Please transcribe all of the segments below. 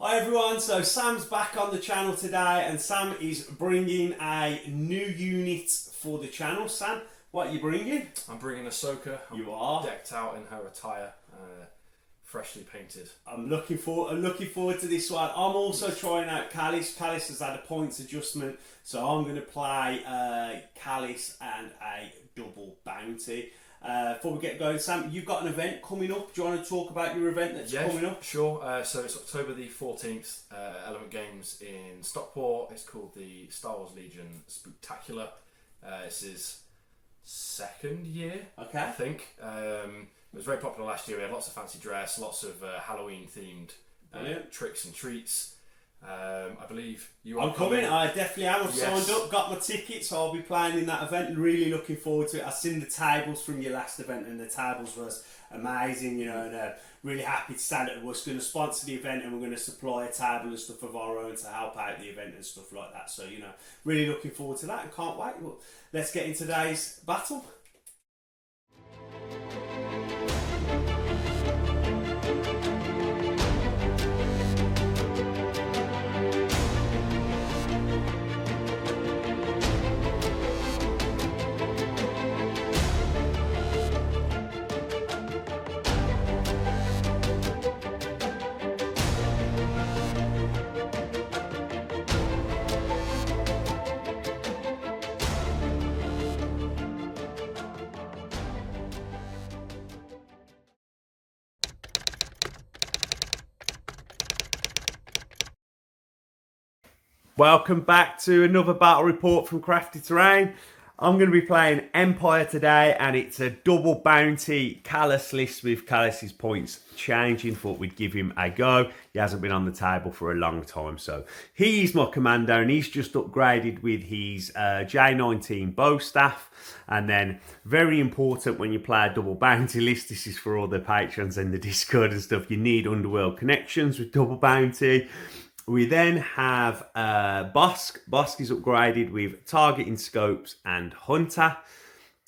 Hi everyone, so Sam's back on the channel today and Sam is bringing a new unit for the channel. Sam, what are you bringing? I'm bringing Ahsoka. You are? Decked out in her attire, freshly painted. I'm looking forward to this one. I'm also trying out Kallus. Kallus has had a points adjustment, so I'm going to play Kallus and a double bounty. Before we get going, Sam, you've got an event coming up. Do you want to talk about your event that's coming up? Sure. So it's October the 14th, Element Games in Stockport. It's called the Star Wars Legion Spooktacular. It's his second year, okay. I think. It was very popular last year. We had lots of fancy dress, lots of Halloween themed tricks and treats. I believe you are coming. I definitely am. I've signed up, got my tickets, so I'll be playing in that event. Really looking forward to it. I've seen the tables from your last event, and the tables was amazing. You know, and really happy to say that we're going to sponsor the event, and we're going to supply a table and stuff of our own to help out the event and stuff like that. So, you know, really looking forward to that and can't wait. Well, let's get into today's battle. Welcome back to another battle report from Crafty Terrain. I'm going to be playing Empire today, and it's a double bounty Kallus list with Kallus's points changing. Thought we'd give him a go. He hasn't been on the table for a long time, so he's my commander, and he's just upgraded with his J19 bow staff. And then, very important when you play a double bounty list, this is for all the patrons and the Discord and stuff, you need underworld connections with double bounty. We then have Bossk. Bossk is upgraded with targeting scopes and hunter.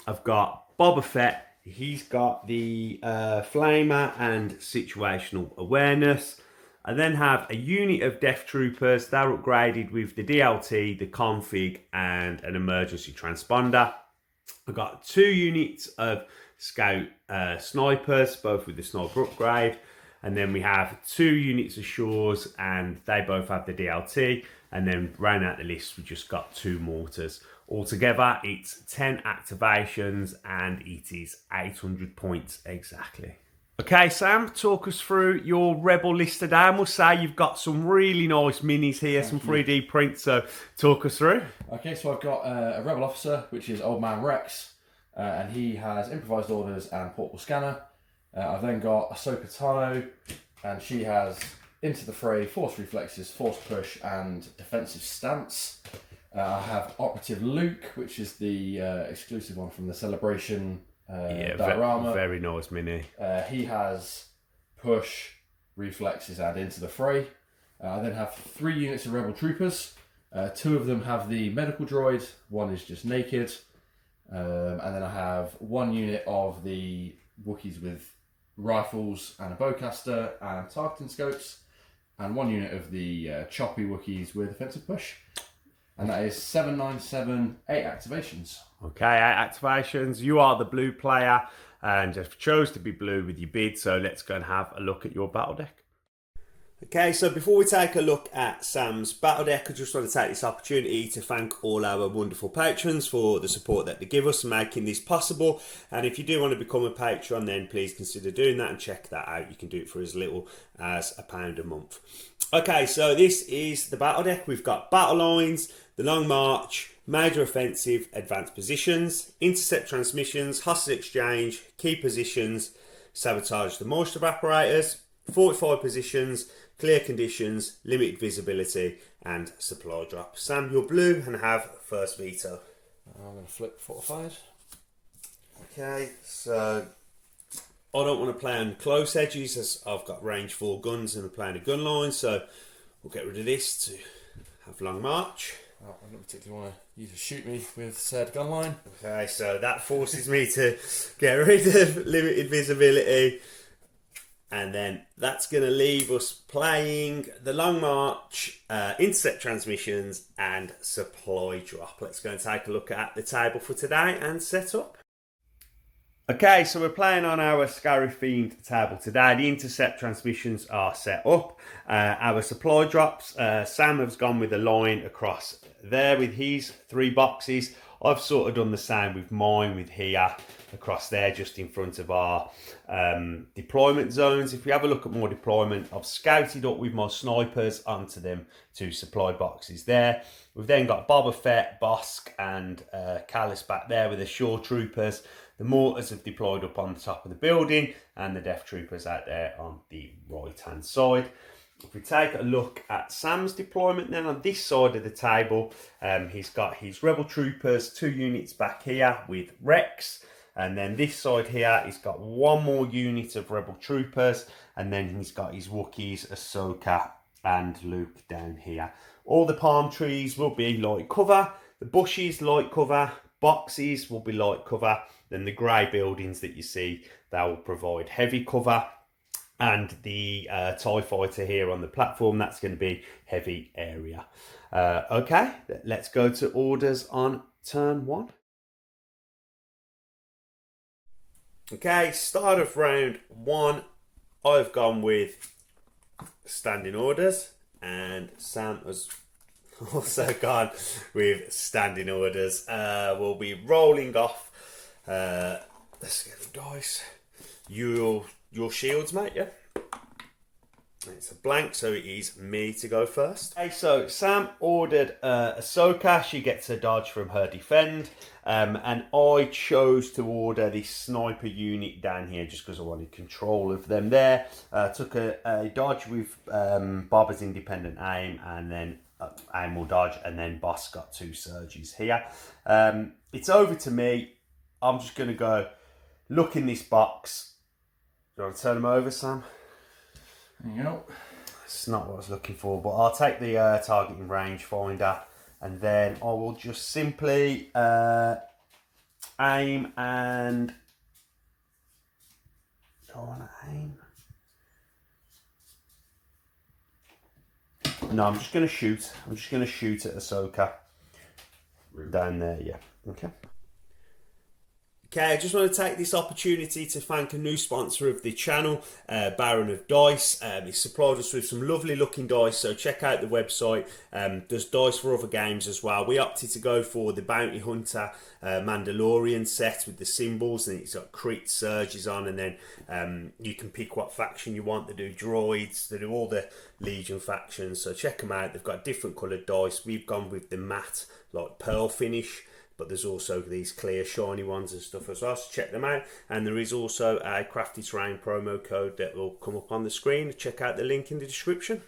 I've got Boba Fett. He's got the flamer and situational awareness. I then have a unit of death troopers. They're upgraded with the DLT, the config, and an emergency transponder. I've got 2 units of scout snipers, both with the sniper upgrade. And then we have 2 units of shores, and they both have the DLT. And then round out the list, we just got 2 mortars. Altogether, it's 10 activations, and it is 800 points exactly. Okay, Sam, talk us through your Rebel list today. I must say you've got some really nice minis here, some 3D prints, so talk us through. Okay, so I've got a Rebel officer, which is Old Man Rex, and he has improvised orders and portable scanner. I've then got Ahsoka Tano, and she has into the fray, force reflexes, force push, and defensive stance. I have Operative Luke, which is the exclusive one from the Celebration diorama. Very nice mini. He has push, reflexes, and into the fray. I then have 3 units of Rebel Troopers. 2 of them have the medical droid, 1 is just naked. And then I have 1 unit of the Wookiees with rifles and a bowcaster and targeting scopes, and 1 unit of the choppy Wookiees with offensive push. And that is 7, 9, 7, 8 activations. Okay, 8 activations. You are the blue player and just chose to be blue with your bid, so let's go and have a look at your battle deck. Okay, so before we take a look at Sam's battle deck, I just want to take this opportunity to thank all our wonderful patrons for the support that they give us and making this possible. And if you do want to become a patron, then please consider doing that and check that out. You can do it for as little as £1 a month. Okay, so this is the battle deck. We've got battle lines, the long march, major offensive, advanced positions, intercept transmissions, hostage exchange, key positions, sabotage the moisture evaporators, fortified positions, clear conditions, limited visibility, and supply drop. Sam, you're blue and have first veto. I'm going to flip fortified. Okay, so I don't want to play on close edges as I've got range 4 guns and I'm playing a gun line, so we'll get rid of this to have long march. Oh, I don't particularly want you to shoot me with said gun line. Okay, so that forces me to get rid of limited visibility And then that's going to leave us playing the Long March, intercept transmissions, and supply drop. Let's go and take a look at the table for today and set up. Okay, so we're playing on our Scarif themed table today. The intercept transmissions are set up. Our supply drops, Sam has gone with a line across there with his 3 boxes. I've sort of done the same with mine, with here across there just in front of our deployment zones. If we have a look at more deployment, I've scouted up with my snipers onto them 2 supply boxes there. We've then got Boba Fett, Bossk and Kallus back there with the shore troopers. The mortars have deployed up on the top of the building and the death troopers out there on the right hand side. If we take a look at Sam's deployment then on this side of the table, he's got his rebel troopers, 2 units back here with Rex, and then this side here he's got 1 more unit of rebel troopers, and then he's got his Wookiees, Ahsoka and Luke down here. All the palm trees will be light cover, the bushes light cover, boxes will be light cover, then the grey buildings that you see, they will provide heavy cover. And the TIE fighter here on the platform, that's going to be heavy area. Okay, let's go to orders on turn 1. Okay, start of round 1. I've gone with standing orders, and Sam has also gone with standing orders. We'll be rolling off. Let's get the dice. Your shields, mate, yeah? It's a blank, so it is me to go first. Okay, so Sam ordered Ahsoka. She gets a dodge from her defend. And I chose to order this sniper unit down here just because I wanted control of them there. Took a dodge with Boba's independent aim, and then aim or dodge, and then Bossk got 2 surges here. It's over to me. I'm just going to go look in this box. Do you want to turn them over, Sam? There you go. It's not what I was looking for, but I'll take the targeting range finder, and then I will just simply aim and... Do I want to aim? No, I'm just going to shoot. I'm just going to shoot at Ahsoka. Down there, yeah. Okay. Okay, I just want to take this opportunity to thank a new sponsor of the channel, Baron of Dice. He supplied us with some lovely looking dice, so check out the website. There's dice for other games as well. We opted to go for the Bounty Hunter Mandalorian set with the symbols, and it's got crit surges on, and then you can pick what faction you want. They do droids, they do all the Legion factions, so check them out. They've got different coloured dice. We've gone with the matte, like pearl finish, but there's also these clear shiny ones and stuff as well, so check them out. And there is also a Crafty Terrain promo code that will come up on the screen. Check out the link in the description.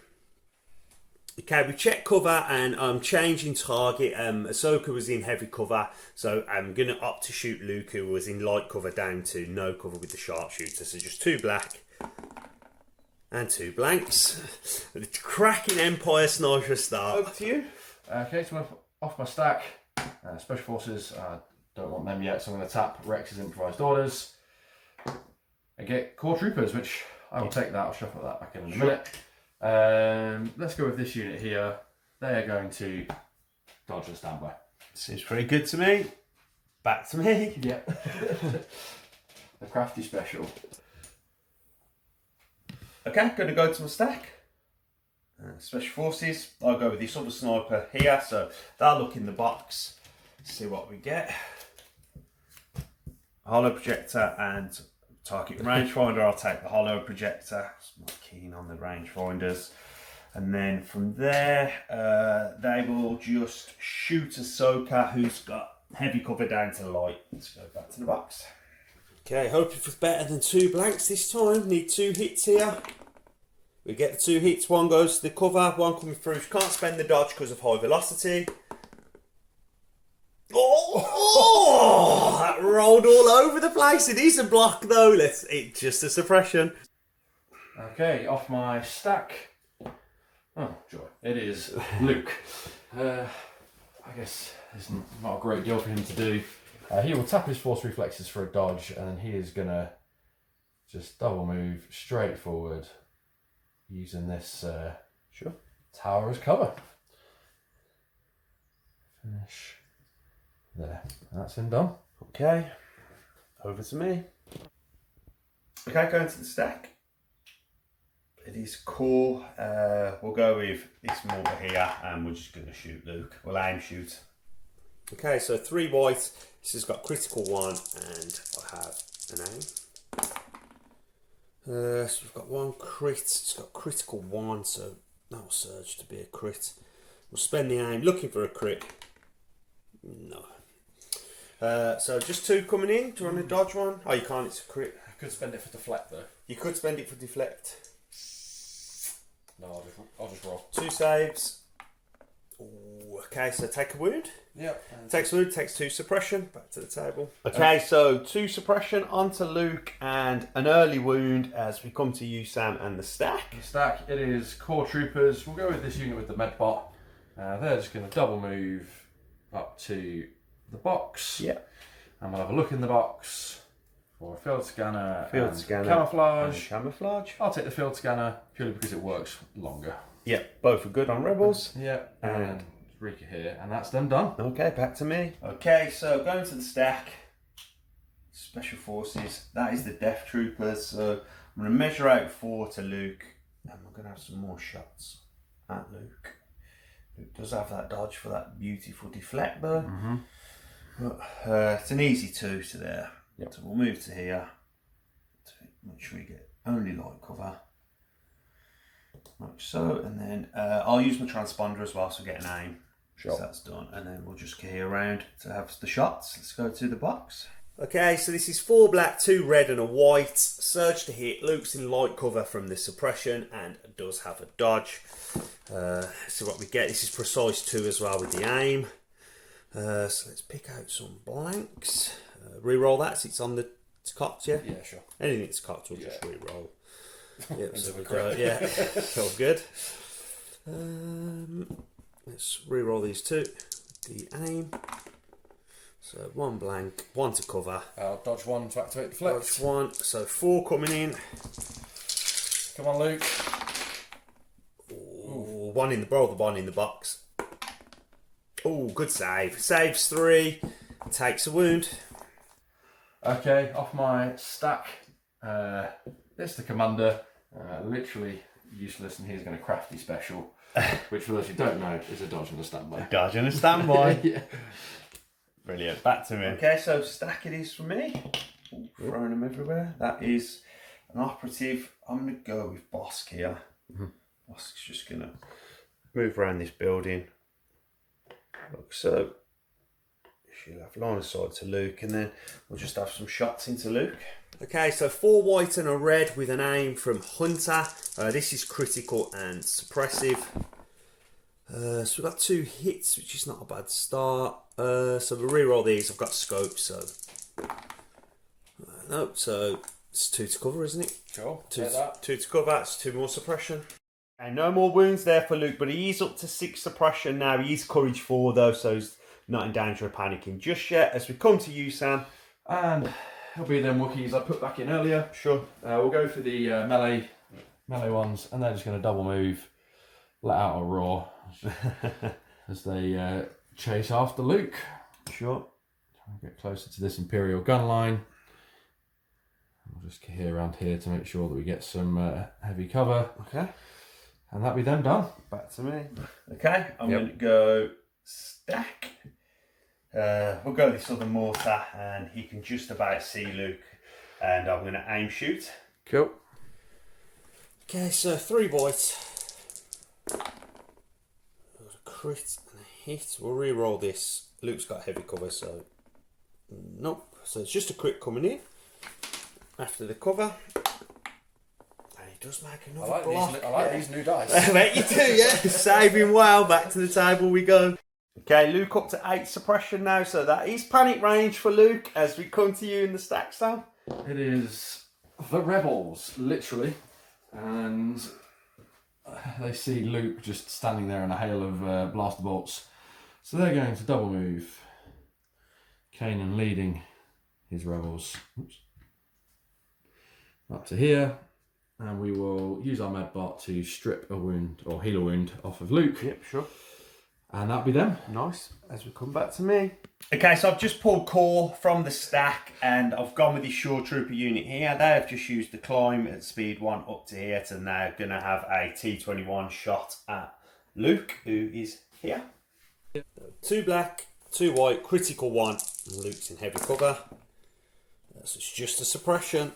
Okay, we checked cover and I'm changing target. Ahsoka was in heavy cover, so I'm going to opt to shoot Luke, who was in light cover, down to no cover with the sharpshooter. So just 2 black and 2 blanks. The cracking Empire sniper start. Over to you. Okay, so off my stack. Special Forces, don't want them yet, so I'm going to tap Rex's improvised orders. I get Core Troopers, which I will take that. I'll shuffle that back in a minute. Let's go with this unit here. They are going to dodge and standby. Seems pretty good to me. Back to me. Yep. The crafty special. Okay, going to go to my stack. Special Forces, I'll go with this other sniper here, so that'll look in the box, see what we get. Hollow projector and target rangefinder. I'll take the hollow projector, I'm not keen on the rangefinders. And then from there, they will just shoot Ahsoka, who's got heavy cover down to light. Let's go back to the box. Okay, hoping for better than 2 blanks this time. Need 2 hits here. We get the 2 hits, 1 goes to the cover, 1 coming through. Can't spend the dodge because of high velocity. Oh, that rolled all over the place. It is a block though. It's just a suppression. Okay, off my stack. Oh, joy. It is Luke. I guess it's not a great deal for him to do. He will tap his force reflexes for a dodge, and he is going to just double move straight forward using this Sure. tower as cover. Finish there. That's him done. Okay, over to me. Okay, going to the stack. It is cool. We'll go with this mortar here and we're just going to shoot Luke. We'll aim shoot. Okay, so 3 white. This has got critical 1 and I have an aim. So we've got 1 crit. It's got critical 1, so that'll surge to be a crit. We'll spend the aim looking for a crit. No. So just 2 coming in. Do you want to dodge one? Oh, you can't. It's a crit. I could spend it for deflect though. You could spend it for deflect. No, I'll just roll. 2 saves. Ooh, okay, so take a wound. Yep. Takes wound, takes 2 suppression. Back to the table. Okay, so 2 suppression onto Luke and an early wound as we come to you, Sam, and the stack. The stack, it is core troopers. We'll go with this unit with the medbot. They're just going to double move up to the box. Yeah. And we'll have a look in the box for a field scanner, Scanner, camouflage. and camouflage. I'll take the field scanner purely because it works longer. Yeah, both are good on rebels. Yeah, and Rika here, and that's them done. Okay, back to me. Okay, so going to the stack. Special forces. That is the death troopers. So I'm going to measure out 4 to Luke, and we're going to have some more shots at Luke. Luke does have that dodge for that beautiful deflect though. But, it's an easy 2 to there. Yep. So we'll move to here to make sure we get only light cover. Like so, and then I'll use my transponder as well, so get an aim. Sure. So that's done, and then we'll just key around to have the shots. Let's go to the box. Okay, so this is 4 black, 2 red, and a white. Surge to hit. Luke's in light cover from the suppression and does have a dodge. So what we get, this is precise 2 as well with the aim. So let's pick out some blanks. Reroll that, so it's on the cocked, yeah? Yeah, sure. Anything that's cocked, we'll just reroll. Yep, so we go, yeah, all good. Let's re-roll these 2. The aim. So 1 blank, 1 to cover. I'll dodge 1 to activate deflect. Dodge 1, so 4 coming in. Come on, Luke. Ooh, 1 in the bowl, the 1 in the box. Oh, good save. Saves 3, takes a wound. Okay, off my stack. It's the commander. Literally useless, and he's going to crafty special, which for those who don't know is a dodge and a standby. A dodge and a standby. Yeah. Brilliant. Back to me. Okay, so stack it is for me. Ooh, throwing them everywhere. That is an operative. I'm going to go with Bossk here. Bossk's just going to move around this building. Like so. She'll have line of sight to Luke, and then we'll just have some shots into Luke. Okay, so 4 white and a red with an aim from Hunter. This is critical and suppressive. So we've got 2 hits, which is not a bad start. So we'll re-roll these. I've got scope, so no. So it's 2 to cover, isn't it? Sure. 2 to cover. That's 2 more suppression. And no more wounds there for Luke, but he is up to 6 suppression now. He is courage 4 though, so he's not in danger of panicking just yet. As we come to you, Sam, and it'll be them Wookiees I put back in earlier. Sure. We'll go for the melee ones, and they're just going to double move, let out a roar as they chase after Luke. Sure. Try and get closer to this Imperial gun line. We'll just get around here to make sure that we get some heavy cover. Okay. And that'll be them done. Back to me. Okay, I'm going to go stack. We'll go this other mortar, and he can just about see Luke, and I'm going to aim shoot. Cool. Okay, so 3 white. Got a crit and a hit. We'll re-roll this. Luke's got heavy cover, so nope. So it's just a crit coming in after the cover. And he does make another block. I like these new dice. I bet you do, yeah. Saving well. Back to the table we go. Okay, Luke up to 8 suppression now, so that is panic range for Luke as we come to you in the stack, Sam. It is the rebels, literally, and they see Luke just standing there in a hail of blaster bolts. So they're going to double move. Kanan leading his rebels. Oops. up to here. And we will use our medbot to strip a wound or heal a wound off of Luke. Yep, sure. And that'll be them. Nice. As we come back to me. Okay, so I've just pulled core from the stack and I've gone with the Shore Trooper unit here. They have just used the climb at speed 1 up to here to now going to have a T21 shot at Luke, who is here. 2 black, 2 white, critical 1. And Luke's in heavy cover. So it's just a suppression.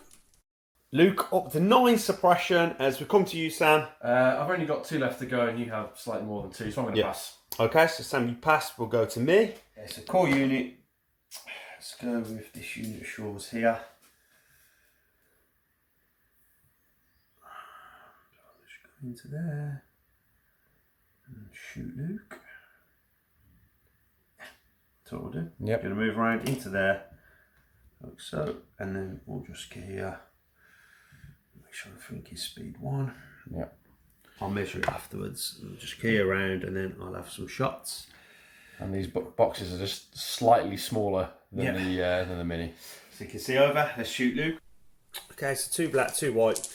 Luke up to 9 suppression as we come to you, Sam. I've only got 2 left to go and you have slightly more than 2, so I'm going to pass. Okay, so Sam, you pass, we'll go to me. Okay, so core unit. Let's go with this unit of Shores here. Just go into there and shoot Luke. That's what we'll do. Yep. Going to move around into there, like so, and then we'll just get here. Make sure I think it's speed 1. Yep. I'll measure it afterwards. I'll just key around and then I'll have some shots. And these boxes are just slightly smaller than the mini. So you can see over. Let's shoot Luke. Okay, so 2 black, 2 white.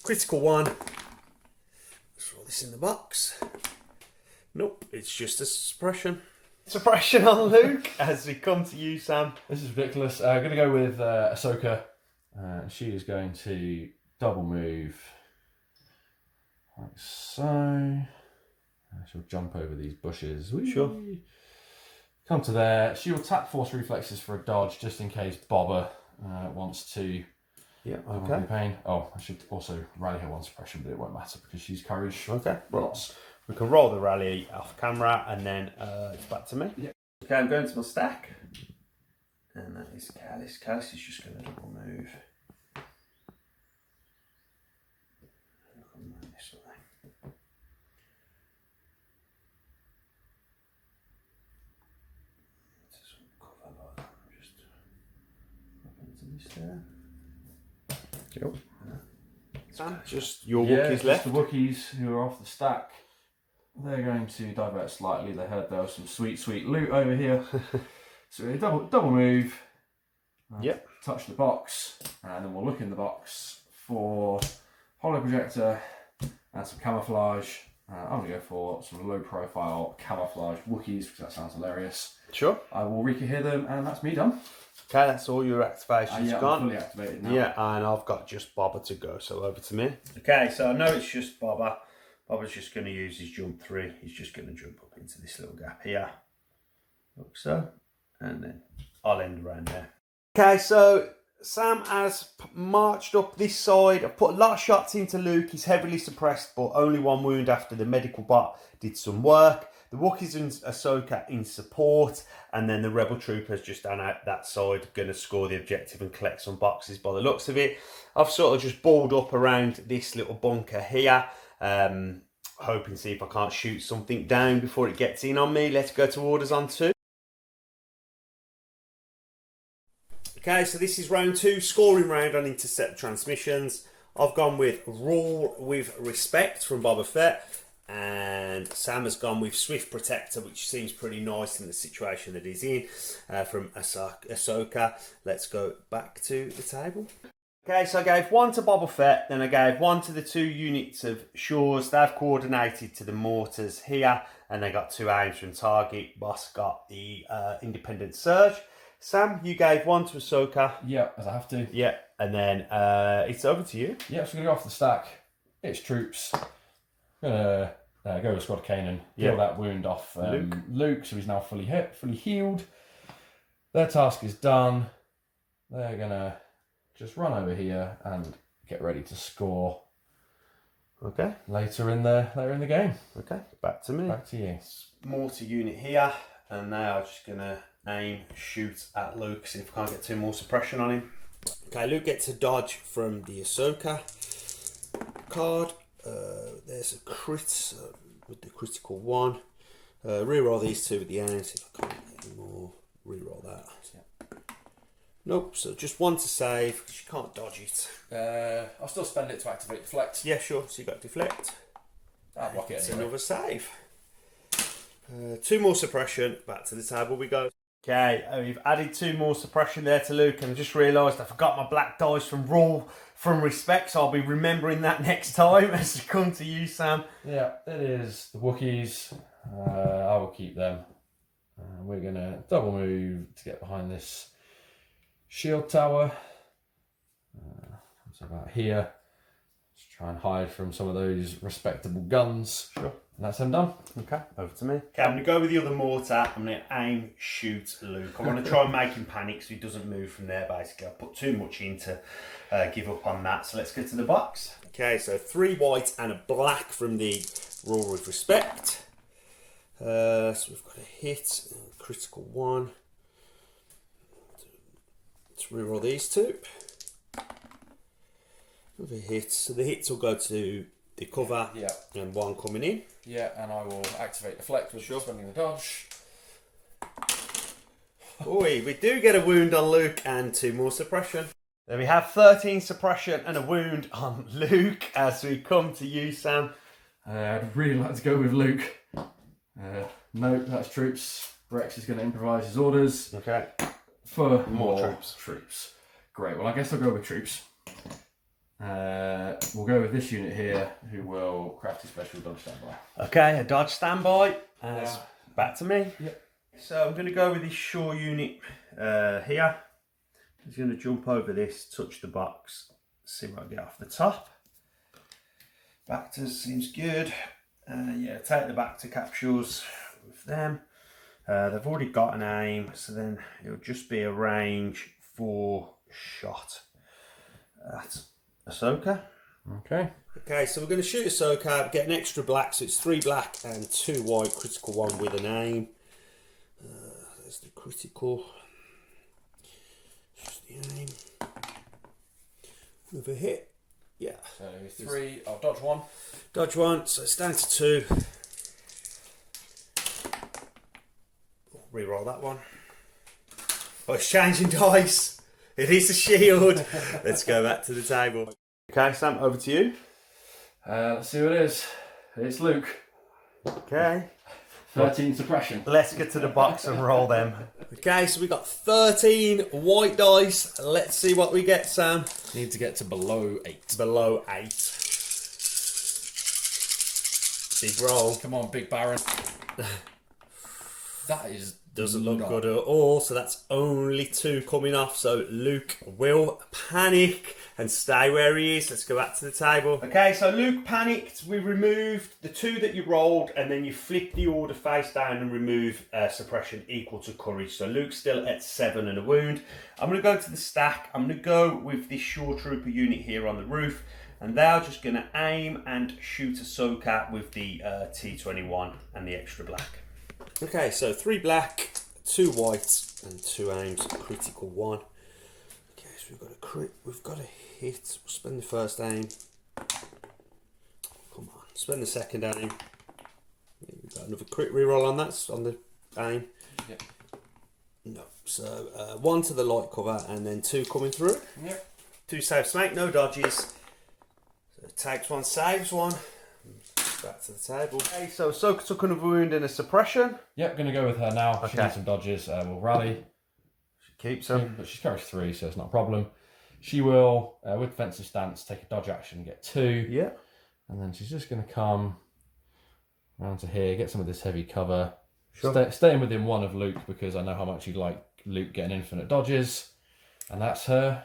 Critical 1. Let's roll this in the box. Nope, it's just a suppression. Suppression on Luke as we come to you, Sam. This is ridiculous. I'm going to go with Ahsoka. She is going to double move like so. She'll jump over these bushes. Whee! Sure. Come to there. She will tap force reflexes for a dodge just in case Boba wants to. Yeah, okay. Pain. Oh, I should also rally her 1 suppression, but it won't matter because she's courage. Okay, lots. We can roll the rally off camera and then it's back to me. Yeah. Okay, I'm going to my stack. And that is Kallus. Kallus is just going to double move. This way. Just cover like that. Just up into this there. Cool. Sam, just your Wookiees left. The Wookiees who are off the stack. They're going to divert slightly. They heard there was some sweet loot over here. So we double move. Yep. Touch the box, and then we'll look in the box for holo projector and some camouflage. I'm going to go for some low profile camouflage Wookiees because that sounds hilarious. Sure. I will re-hear them, and that's me done. Okay, that's all your activations Yeah, gone. I'm fully activated now. Yeah, and I've got just Boba to go, so over to me. Okay, so I know it's just Boba. Boba's just going to use his jump 3. He's just going to jump up into this little gap here. Like so. And then I'll end around there. Okay, so Sam has marched up this side. I've put a lot of shots into Luke. He's heavily suppressed, but only 1 wound after the medical bot did some work. The Wookiees and Ahsoka in support, and then the Rebel Troopers just down out that side, going to score the objective and collect some boxes by the looks of it. I've sort of just balled up around this little bunker here, hoping to see if I can't shoot something down before it gets in on me. Let's go to orders on 2. Okay, so this is round 2, scoring round on intercept transmissions. I've gone with Rule with Respect from Boba Fett, and Sam has gone with Swift Protector, which seems pretty nice in the situation that he's in, from Ahsoka. Let's go back to the table. Okay, so I gave 1 to Boba Fett, then I gave 1 to the 2 units of Shores. They've coordinated to the mortars here, and they got 2 aims from target. Bossk got the independent surge. Sam, you gave 1 to Ahsoka. Yeah, as I have to. Yeah, and then it's over to you. Yeah, so we're going to go off the stack. It's troops. Gonna go with Squad Kanan. Heal that wound off Luke, so he's now fully healed. Their task is done. They're gonna just run over here and get ready to score. Okay. Later in the game. Okay, back to me. Back to you. Mortar unit here, and now I'm just gonna aim, shoot at Luke, see if I can't get 2 more suppression on him. Okay, Luke gets a dodge from the Ahsoka card. There's a crit with the critical 1. Reroll these 2 with the end, see if I can't get any more. Reroll that. Yeah. Nope, so just 1 to save, because you can't dodge it. I'll still spend it to activate deflect. Yeah, sure, so you got deflect. I'll block it It's anyway. another save. 2 more suppression, back to the table we go. Okay, we've added 2 more suppression there to Luke, and I just realised I forgot my black dice from respect, so I'll be remembering that next time as I come to you, Sam. Yeah, it is the Wookiees. I will keep them. We're going to double move to get behind this shield tower. So about here. Just try and hide from some of those respectable guns. Sure. And that's them done. Okay, over to me. Okay, I'm going to go with the other mortar. I'm going to aim, shoot Luke. I want to try and make him panic so he doesn't move from there, basically. I put too much in to give up on that. So let's get to the box. Okay, so 3 white and a black from the Rule with Respect. So we've got a hit, a critical 1. Let's reroll these 2. With a hit. So the hits will go to the cover, Yeah. And 1 coming in. Yeah, and I will activate Deflect with spending the dodge. Oi, we do get a wound on Luke and 2 more suppression. There we have 13 suppression and a wound on Luke as we come to you, Sam. I'd really like to go with Luke. No, that's troops. Rex is going to improvise his orders. Okay. For More troops. Great, well I guess I'll go with troops. We'll go with this unit here, who will craft a special dodge standby. Okay, a dodge standby. And back to me. Yep. So I'm going to go with this shore unit here. He's going to jump over this, touch the box, see what I get off the top. Bactors seems good. Yeah, take the Bacta capsules with them. They've already got an aim, so then it'll just be a range 4 shot at Ahsoka. Okay. Okay, so we're going to shoot Ahsoka, get an extra black, so it's 3 black and 2 white, critical 1 with an aim. There's the critical. Just the aim. With a hit. Yeah. So 3, I'll dodge 1. Dodge 1, so it's down to 2. Reroll that one. Oh, it's changing dice. It is a shield. Let's go back to the table. Okay, Sam, over to you. Let's see what it is. It's Luke. Okay. 13 suppression. Let's get to the box and roll them. Okay, so we got 13 white dice. Let's see what we get, Sam. Need to get to below 8. Below 8. Big roll. Come on, Big Baron. That doesn't look good at all. So that's only 2 coming off. So Luke will panic and stay where he is. Let's go back to the table. Okay, so Luke panicked. We removed the 2 that you rolled, and then you flip the order face down and remove suppression equal to courage. So Luke's still at 7 and a wound. I'm going to go to the stack. I'm going to go with this shore trooper unit here on the roof, and they're just going to aim and shoot Ahsoka with the T21 and the extra black. Okay, so 3 black, 2 white, and 2 aims, critical 1. Okay, so we've got a crit, we've got a hit. We'll spend the first aim. Come on, spend the second aim. We've got another crit reroll on that, on the aim. Yep. No, so 1 to the light cover, and then 2 coming through. Yep. 2 saves, make no dodges. So takes 1, saves 1. Back to the table. Okay, so Ahsoka took another wound and a suppression. Yep, going to go with her now. Okay. She needs some dodges. We'll rally. She keeps them. But she's courage 3, so it's not a problem. She will, with defensive stance, take a dodge action, get 2. Yeah. And then she's just going to come around to here, get some of this heavy cover. Sure. Staying within 1 of Luke, because I know how much you like Luke getting infinite dodges. And that's her.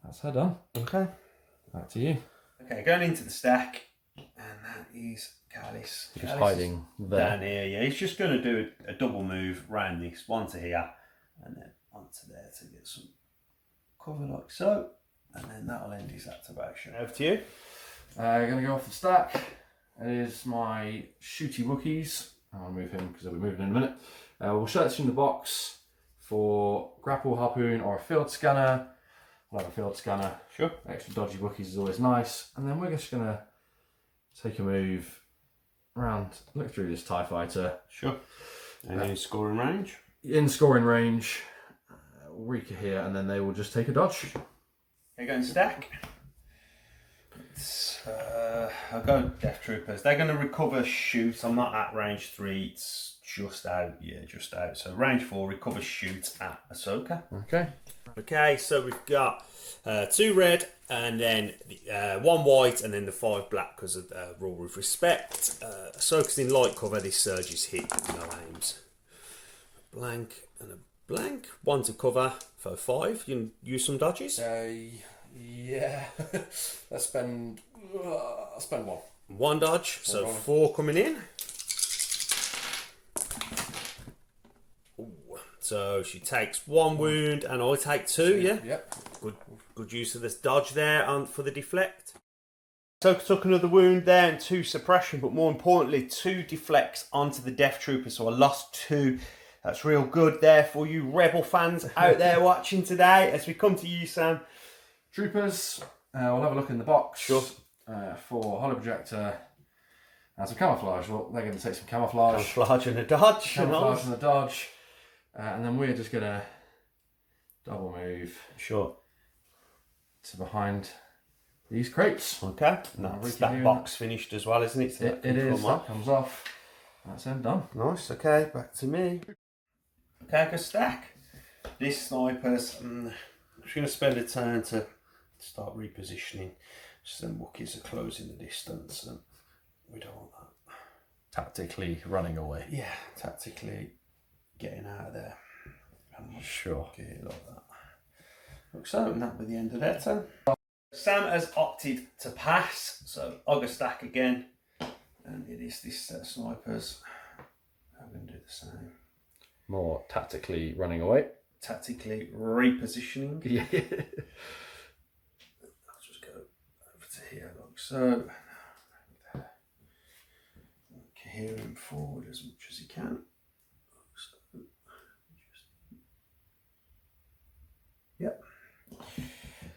That's her done. Okay. Back to you. Okay, going into the stack. And that is Kallus. He's Kallus hiding there. down here, yeah. He's just going to do a double move round this. 1 to here, and then onto there to get some cover like so. And then that'll end his activation. Over to you. Going to go off the stack. It is my shooty Wookiees. I'll move him because I'll be moving in a minute. We'll search in the box for grapple harpoon or a field scanner. I'll have a field scanner. Sure. Extra dodgy Wookiees is always nice. And then we're just going to take a move around, look through this TIE fighter. Sure. And in scoring range? In scoring range. Rika here, and then they will just take a dodge. Okay, go and stack. I'll go Death Troopers. They're going to recover shoot. I'm not at range 3. It's just out. Yeah, just out. So range 4, recover shoot at Ahsoka. Okay. Okay, so we've got 2 red and then 1 white and then the 5 black because of rule with respect. Ahsoka's in light cover. This surge is hit. No aims. Blank and a blank. 1 to cover for 5. You can use some dodges. Yeah. I'll spend 1. 1 dodge. So 4 coming in. So she takes 1 wound and I take 2, yeah? Yep. Good use of this dodge there for the deflect. So took another wound there and 2 suppression, but more importantly 2 deflects onto the Death Trooper, so I lost 2. That's real good there for you Rebel fans out there watching today. As we come to you, Sam. Troopers, we'll have a look in the box. Sure. For holo projector and some camouflage. Well, they're going to take some camouflage. Camouflage and a dodge. Camouflage and a dodge. And then we're just going to double move. Sure. To behind these crates. Okay. That's that box finished as well, isn't it? So it is. That comes off. That's them done. Nice. Okay, back to me. Okay, I can stack. This sniper's. I'm just going to spend a turn to start repositioning. Just then Wookiees are closing the distance, and we don't want that. Tactically running away. Yeah, tactically getting out of there. Sure. Like that. Looks so, and that be the end of their turn. Sam has opted to pass, so I'll go stack again. And it is this set of snipers. I'm going to do the same. More tactically running away. Tactically repositioning. Yeah. I'll just go over to here, like so. Carry him forward as much as he can. So, yep.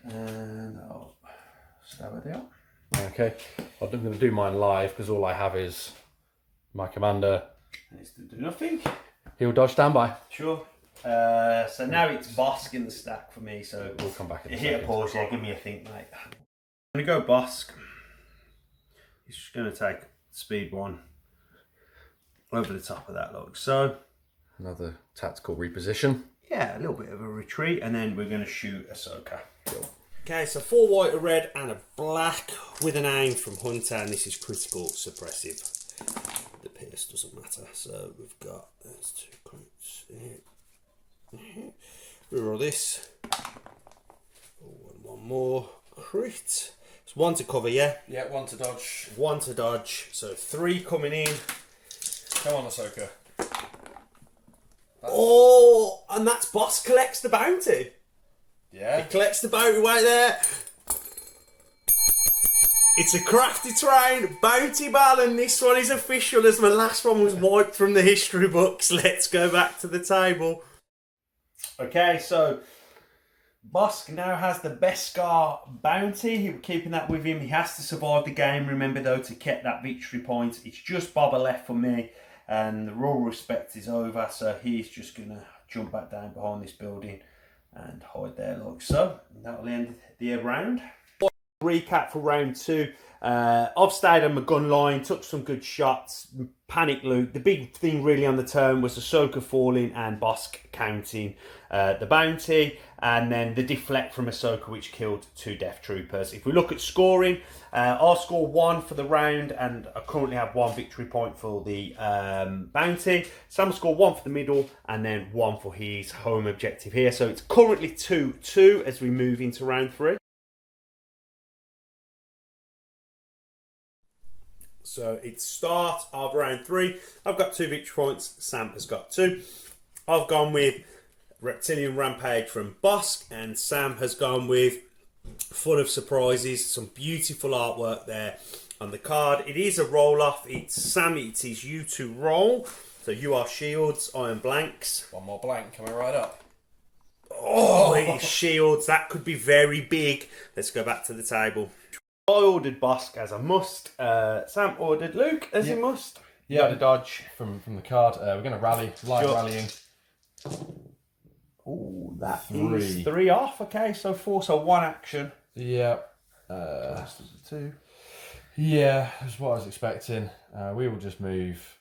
And I'll stab it out. Okay. I'm going to do mine live because all I have is my commander. And it's to do nothing. He'll dodge standby. Sure. So now it's Bossk in the stack for me. So we'll come back. Hit a pause. Yeah, give me a think, mate. I'm going to go Bossk. He's just going to take speed 1 over the top of that log. So another tactical reposition. Yeah, a little bit of a retreat, and then we're going to shoot Ahsoka. Cool. Okay, so 4 white, a red, and a black with an aim from Hunter, and this is critical suppressive. The pierce doesn't matter. So we've got there's 2 crits here. Reroll this. Oh, and 1 more crit. It's 1 to cover, yeah? Yeah, 1 to dodge. 1 to dodge. So 3 coming in. Come on, Ahsoka. Oh, and that's Bossk collects the bounty. Yeah. He collects the bounty right there. It's a crafty terrain bounty ball, and this one is official as my last one was wiped from the history books. Let's go back to the table. Okay, so Bossk now has the Beskar bounty. We're keeping that with him. He has to survive the game. Remember though to get that victory point. It's just Boba left for me, and the royal respect is over. So he's just gonna jump back down behind this building and hide there like so. And that'll end the round. Recap for round 2. I've stayed on my gun line, took some good shots, panic loot. The big thing really on the turn was Ahsoka falling and Bossk counting the bounty, and then the deflect from Ahsoka, which killed 2 Death Troopers. If we look at scoring, I'll score 1 for the round, and I currently have 1 victory point for the bounty. Sam will score 1 for the middle, and then 1 for his home objective here. So it's currently 2-2 as we move into round 3. So it's start of round 3. I've got 2 victory points. Sam has got 2. I've gone with Reptilian Rampage from Bossk, and Sam has gone with Full of Surprises. Some beautiful artwork there on the card. It is a roll off. It's Sam. It is you to roll. So you are shields. I am blanks. 1 more blank coming right up. Oh, it is shields. That could be very big. Let's go back to the table. I ordered Bossk as a must. Sam ordered Luke as a must. Yeah, got a dodge from the card. We're going to rally, live rallying. Oh, that is 3 off. Okay, so 4, so 1 action. Yeah. Two. Yeah, that's what I was expecting. We will just move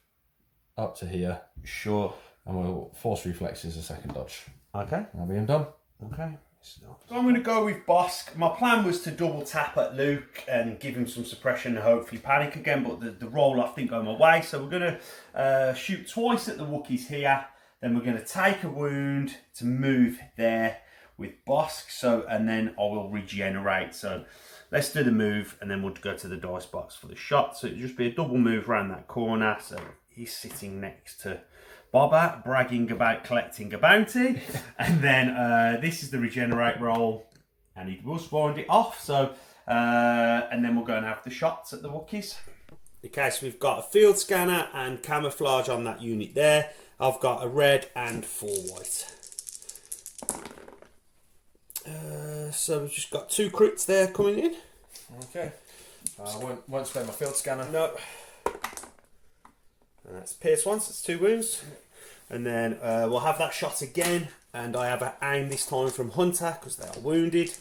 up to here. Sure. And we'll force reflexes a second dodge. Okay. That'll be him done. Okay. So I'm going to go with Bossk. My plan was to double tap at Luke and give him some suppression and hopefully panic again, but the roll-off didn't go my way. So we're going to shoot twice at the Wookiees here. Then we're going to take a wound to move there with Bossk. So, and then I will regenerate. So let's do the move and then we'll go to the dice box for the shot. So it'll just be a double move around that corner. So he's sitting next to Boba, bragging about collecting a bounty. And then this is the regenerate roll. And he will wind it off. So, and then we'll go and have the shots at the Wookiees. Okay, so we've got a field scanner and camouflage on that unit there. I've got a red and 4 white. So we've just got 2 crits there coming in. Okay. I won't spend my field scanner. No. And that's pierce once, it's 2 wounds. And then we'll have that shot again. And I have an aim this time from Hunter because they are wounded.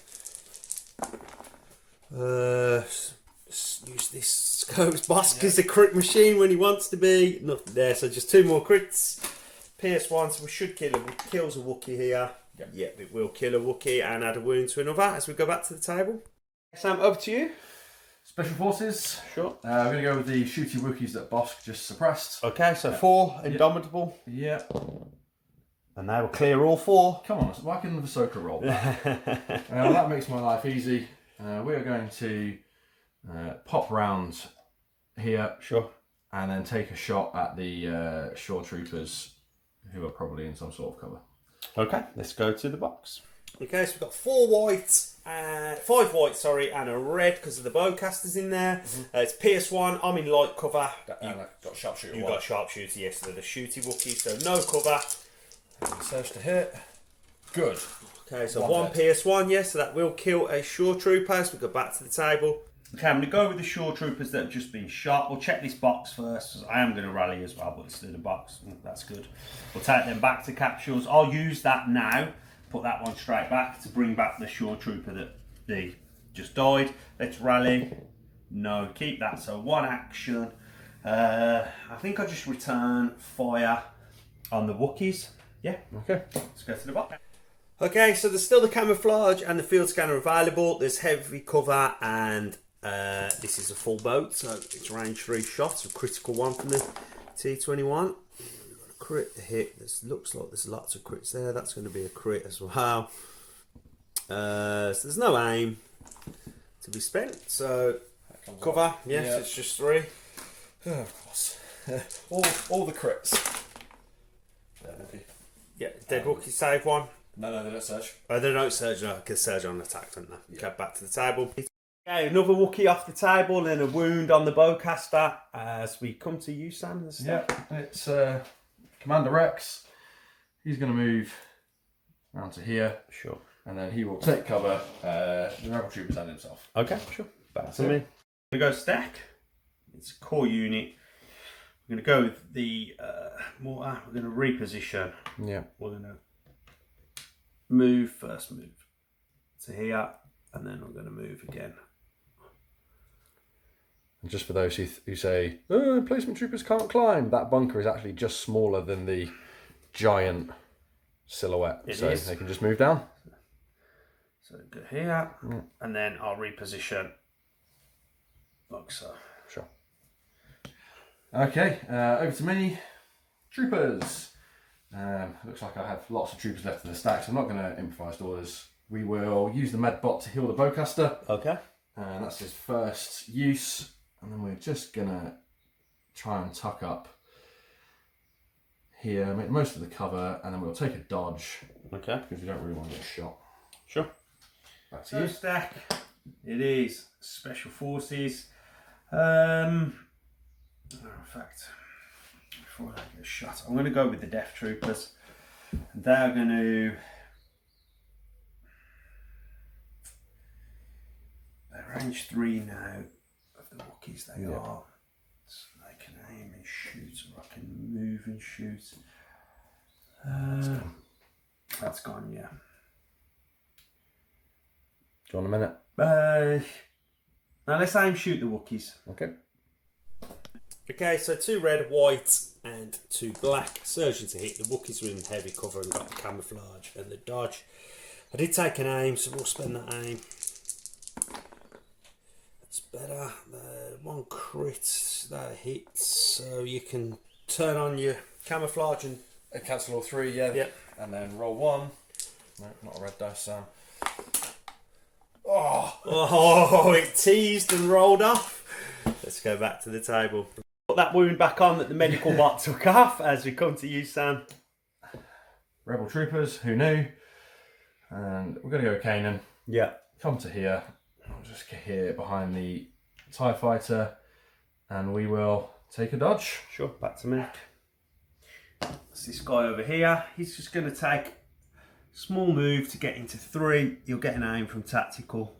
Use this scopes. Bossk is a crit machine when he wants to be. Nothing there, so just 2 more crits. Pierce once, we should kill him. It kills a Wookiee here. Yep, it will kill a Wookiee and add a wound to another as we go back to the table. Sam, over to you. Special forces. Sure. We're going to go with the shooty Wookiees that Bossk just suppressed. Okay, so 4 Indomitable. Yeah. And they will clear all 4. Come on, why can the Ahsoka roll that? That makes my life easy. We are going to pop round here. Sure. And then take a shot at the shore troopers who are probably in some sort of cover. Okay, let's go to the box. Okay, so we've got 4 whites, 5 whites, sorry, and a red because of the bowcasters in there. It's Pierce 1, I'm in light cover. And I've got sharpshooter. You've got sharpshooter, yes, so they're the shooty Wookiees, so no cover. Search to hit. Good. Okay, so 1 Pierce 1, yes, so that will kill a shore trooper. So we go back to the table. Okay, I'm going to go with the shore troopers that have just been shot. We'll check this box first, because I am going to rally as well, but it's in the box. That's good. We'll take them back to capsules. I'll use that now, put that one straight back to bring back the shore trooper that they just died. Let's rally. No, keep that. So 1 action. I think I'll just return fire on the Wookiees. Yeah. Okay. Let's go to the box. Okay, so there's still the camouflage and the field scanner available. There's heavy cover and this is a full boat, so it's range 3 shots, a critical 1 from the T21. We've got a crit hit. This looks like there's lots of crits there. That's going to be a crit as well. So there's no aim to be spent. So cover, yes, yeah. It's just 3. Oh, of course. all the crits. Yeah, dead Wookiee save 1. No, they don't surge. Oh, they don't surge, no, because surge on attack, don't they? Yeah. Okay, back to the table. Okay, another Wookiee off the table and a wound on the bowcaster as we come to you, Sam. Yeah, it's Commander Rex. He's going to move around to here. Sure. And then he will take cover. The Rebel Troopers and himself. Okay, sure. Back to me. I'm going to go stack. It's a core unit. We're going to go with the mortar. We're going to reposition. Yeah. We're going to move to here, and then we're going to move again. And just for those who say, oh, placement troopers can't climb, that bunker is actually just smaller than the giant silhouette. It so is. They can just move down. So go here, and then I'll reposition like so. Sure. Okay, over to me. Troopers. Looks like I have lots of troopers left in the stack, so I'm not going to improvise orders. We will use the med bot to heal the bowcaster. Okay. And that's his first use. And then we're just going to try and tuck up here, make the most of the cover, and then we'll take a dodge. Okay. Because we don't really want to get shot. Sure. Back to you. Stack. It is Special Forces. In fact, before I get shot, I'm going to go with the Death Troopers. They're going to... They're range 3 now of the Wookiees. They are. So they can aim and shoot, or I can move and shoot. That's gone, yeah. Do you want a minute? Now let's aim shoot the Wookiees. Okay. Okay, so 2 red, white, and 2 black. Surging to hit. The Wookiees are in heavy cover and got the camouflage and the dodge. I did take an aim, so we'll spend that aim. That's better. 1 crit that hits, so you can turn on your camouflage and Cancel all 3, yeah. Yep. And then roll 1. No, not a red dice, Sam. oh, it teased and rolled off. Let's go back to the table. Put that wound back on that the medical bot took off as we come to you, Sam. Rebel troopers, who knew? And we're going to go Kanan. Yeah. Come to here. I'll just get here behind the TIE fighter. And we will take a dodge. Sure, back to me. That's this guy over here. He's just going to take a small move to get into 3. You'll get an aim from tactical.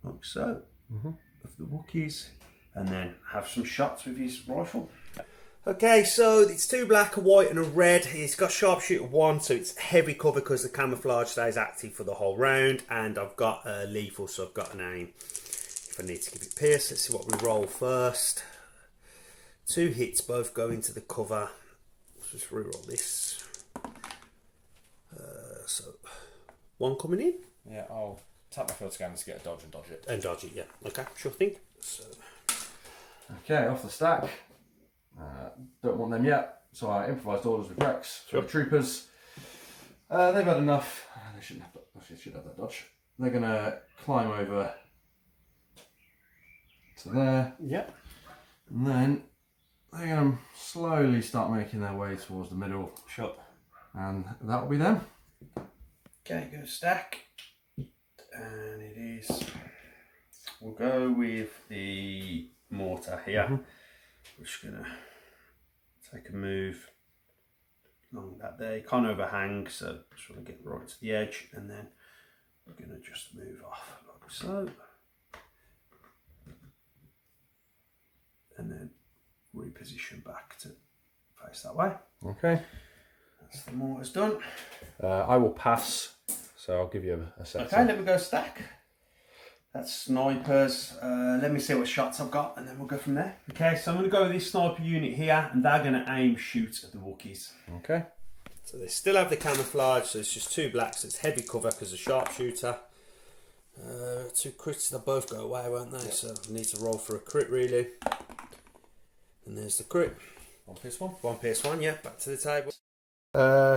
Like so. Of the Wookiees. And then have some shots with his rifle. Okay, so it's 2 black, a white, and a red. He's got sharpshooter 1, so it's heavy cover because the camouflage stays active for the whole round. And I've got lethal, so I've got an aim if I need to give it pierce. Let's see what we roll first. 2 hits, both go into the cover. Let's just reroll this. So 1 coming in. Yeah, I'll tap my field scanner to get a dodge and dodge it. And dodge it, yeah. Okay, sure thing. So Okay, off the stack. Don't want them yet, so I improvised orders with Rex for the troopers. They've had enough. They shouldn't have. Actually, they should have that dodge. They're gonna climb over to there. Yep. And then they're gonna slowly start making their way towards the middle. Sure. And that'll be them. Okay, go stack. And it is. We'll go with the mortar here. We're just gonna take a move along that there. You can't overhang, so just want to get right to the edge, and then we're gonna just move off like so, and then reposition back to face that way. Okay. That's the mortar's done. I will pass, so I'll give you a set. Okay, let me go stack. That's snipers. Let me see what shots I've got and then we'll go from there. Okay, so I'm going to go with this sniper unit here and they're going to aim shoot at the Wookiees. Okay. they still have the camouflage, so it's just 2 blacks. It's heavy cover because of sharpshooter. 2 crits, they'll both go away, won't they? Yep. So I need to roll for a crit really. And there's the crit. 1 pierce 1. 1 pierce 1, yeah, back to the table.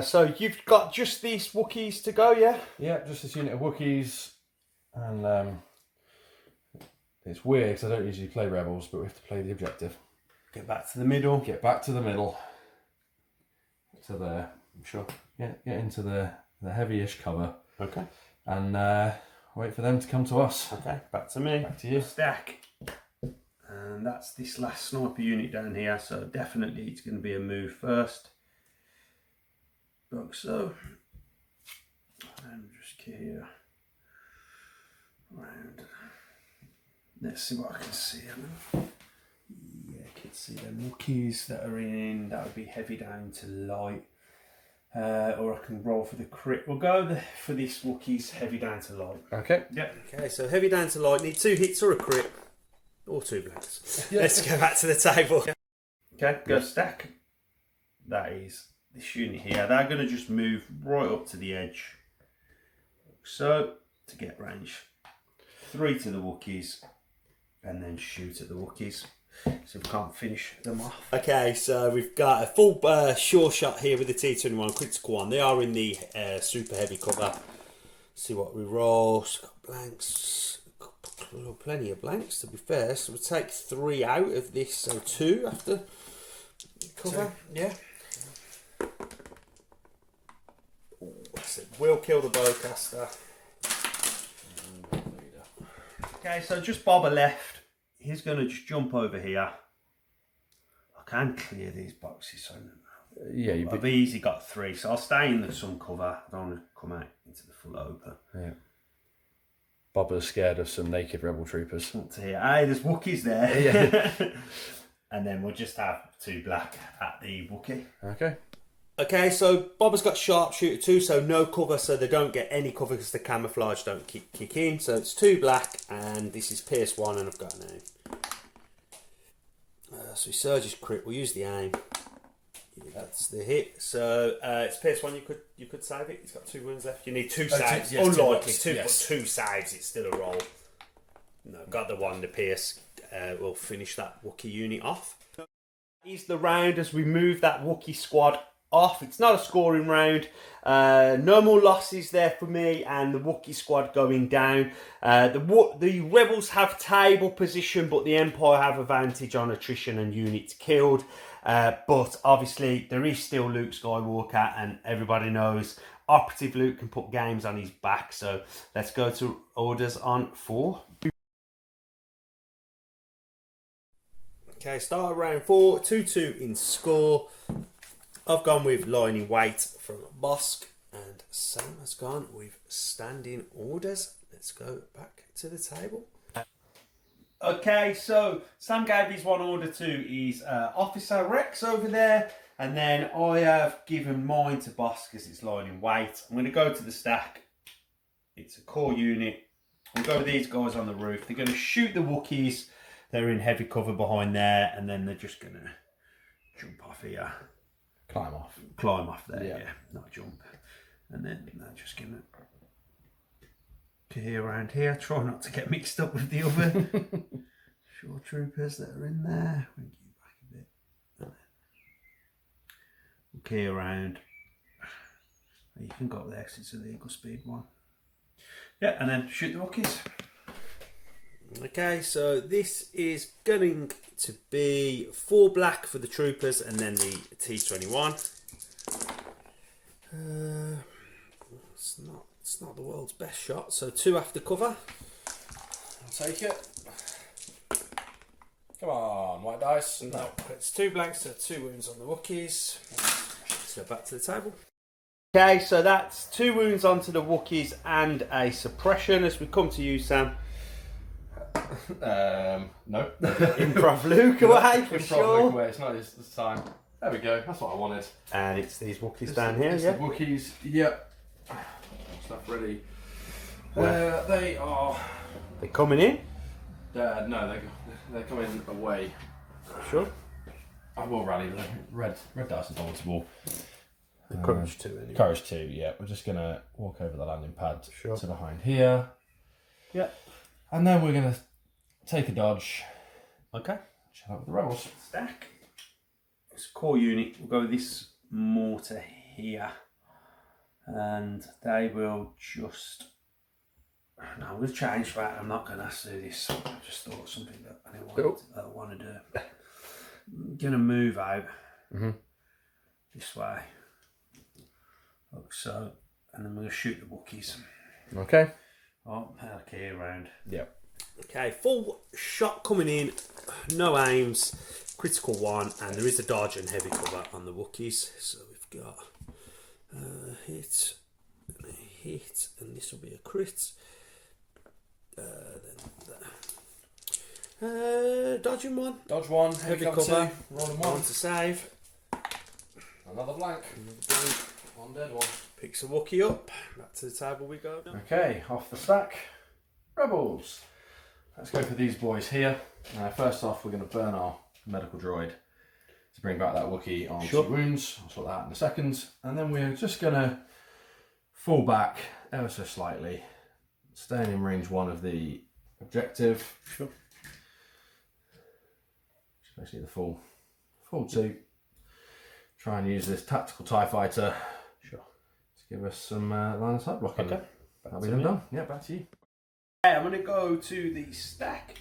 So you've got just these Wookiees to go, yeah? Yeah, just this unit of Wookiees. And it's weird because I don't usually play rebels, but we have to play the objective. Get back to the middle. Get back to the middle. To there. I'm sure. Get into the heavy-ish cover. Okay. And wait for them to come to us. Okay, back to me. Back to you. Stack. And that's this last sniper unit down here, so definitely it's going to be a move first. Like so. And just get here. Round. Let's see what I can see. Yeah, I can see the Wookiees that are in. That would be heavy down to light. Or I can roll for the crit. We'll go for this Wookiees heavy down to light. Okay. Yep. Okay, so heavy down to light. Need 2 hits or a crit. Or 2 blanks. Let's go back to the table. Okay, go stack. That is this unit here. They're going to just move right up to the edge. So, to get range. 3 to the Wookiees. And then shoot at the Wookiees. So we can't finish them off. Okay, so we've got a full sure shot here with the T21 critical 1. They are in the super heavy cover. See what we roll. So got blanks. Plenty of blanks to be fair. So we'll take 3 out of this. So 2 after cover. 2. Yeah. So we'll kill the bowcaster. Okay, so just Boba left. He's going to just jump over here. I can clear these boxes, so yeah, I've easily got 3, so I'll stay in the sun cover. I don't want to come out into the full open. Yeah. Boba's scared of some naked rebel troopers. Up to here. Hey, there's Wookiees there. Yeah. And then we'll just have 2 black at the Wookiee. Okay. Okay, so Boba's got sharpshooter too, so no cover, so they don't get any cover because the camouflage don't kick in. So it's 2 black, and this is Pierce 1, and I've got an aim. So Surge's crit, we'll use the aim. Yeah, that's the hit. So it's Pierce 1, you could save it. It's got 2 wounds left. You need 2 saves. Yes, Unlikely, yes. 2 saves, it's still a roll. No, got the 1, the Pierce will finish that Wookiee unit off. Is the round as we move that Wookiee squad off. It's not a scoring round. No more losses there for me, and the Wookiee squad going down. The rebels have table position, but the Empire have advantage on attrition and units killed. But obviously there is still Luke Skywalker, and everybody knows Operative Luke can put games on his back. So let's go to orders on 4. Okay, start round 4, 2-2 in score. I've gone with lying in wait from Bossk, and Sam has gone with standing orders. Let's go back to the table. Okay, so Sam gave his 1 order to his Officer Rex over there, and then I have given mine to Bossk because it's lying in wait. I'm going to go to the stack. It's a core unit. We'll go with these guys on the roof. They're going to shoot the Wookiees. They're in heavy cover behind there, and then they're just going to jump off here. Climb off. Climb off there, yeah, not jump. And then they're just going to here around here. Try not to get mixed up with the other shore troopers that are in there. We'll get you back a bit. And then key around. You can go up there because it's a legal speed one. Yeah, and then shoot the Wookiees. Okay, so this is going to be 4 black for the troopers, and then the T-21. It's not the world's best shot, so 2 after cover. I'll take it. Come on, white dice. No, it's 2 blanks, so 2 wounds on the Wookiees. So back to the table. Okay, so that's 2 wounds onto the Wookiees and a suppression. As we come to you, Sam. No. Improv Luke away for sure. Luke away. It's not this time. There we go. That's what I wanted. And it's these Wookiees down here, yeah? The Wookiees, yep. Stuff ready. Where they are. They're coming in? No, they're coming away. Sure. I will rally. The red dice is indomitable. The courage 2 anyway. Courage 2, yeah. We're just going to walk over the landing pad to behind here. Yeah. And then we're going to take a dodge. Okay. Chat out with the rebels. Stack. It's a core unit. We'll go with this mortar here. And they will just... No, we'll change that. I'm not going to have to do this. I just thought something that I want to do. I'm going to move out this way. Like so. And then we're going to shoot the Wookiees. Okay. Oh, okay, around. Yep. Okay, full shot coming in, no aims, critical 1, and there is a dodge and heavy cover on the Wookiees. So we've got hit, and a hit, and this will be a crit. Dodging 1. Dodge 1, Heavy cover cover. 2, rolling 1 to save. Another blank. One dead one. Picks a Wookiee up. Back to the table we go. Okay, off the stack. Rebels. Let's go for these boys here. First off, we're going to burn our medical droid to bring back that Wookiee on 2 wounds. I'll sort that out in a second. And then we're just going to fall back ever so slightly, staying in range 1 of the objective. Sure. Especially the full 2. Try and use this tactical TIE fighter to give us some line of sight blocking. Okay. That'll be them done. Yeah, back to you. Okay, I'm going to go to the stack,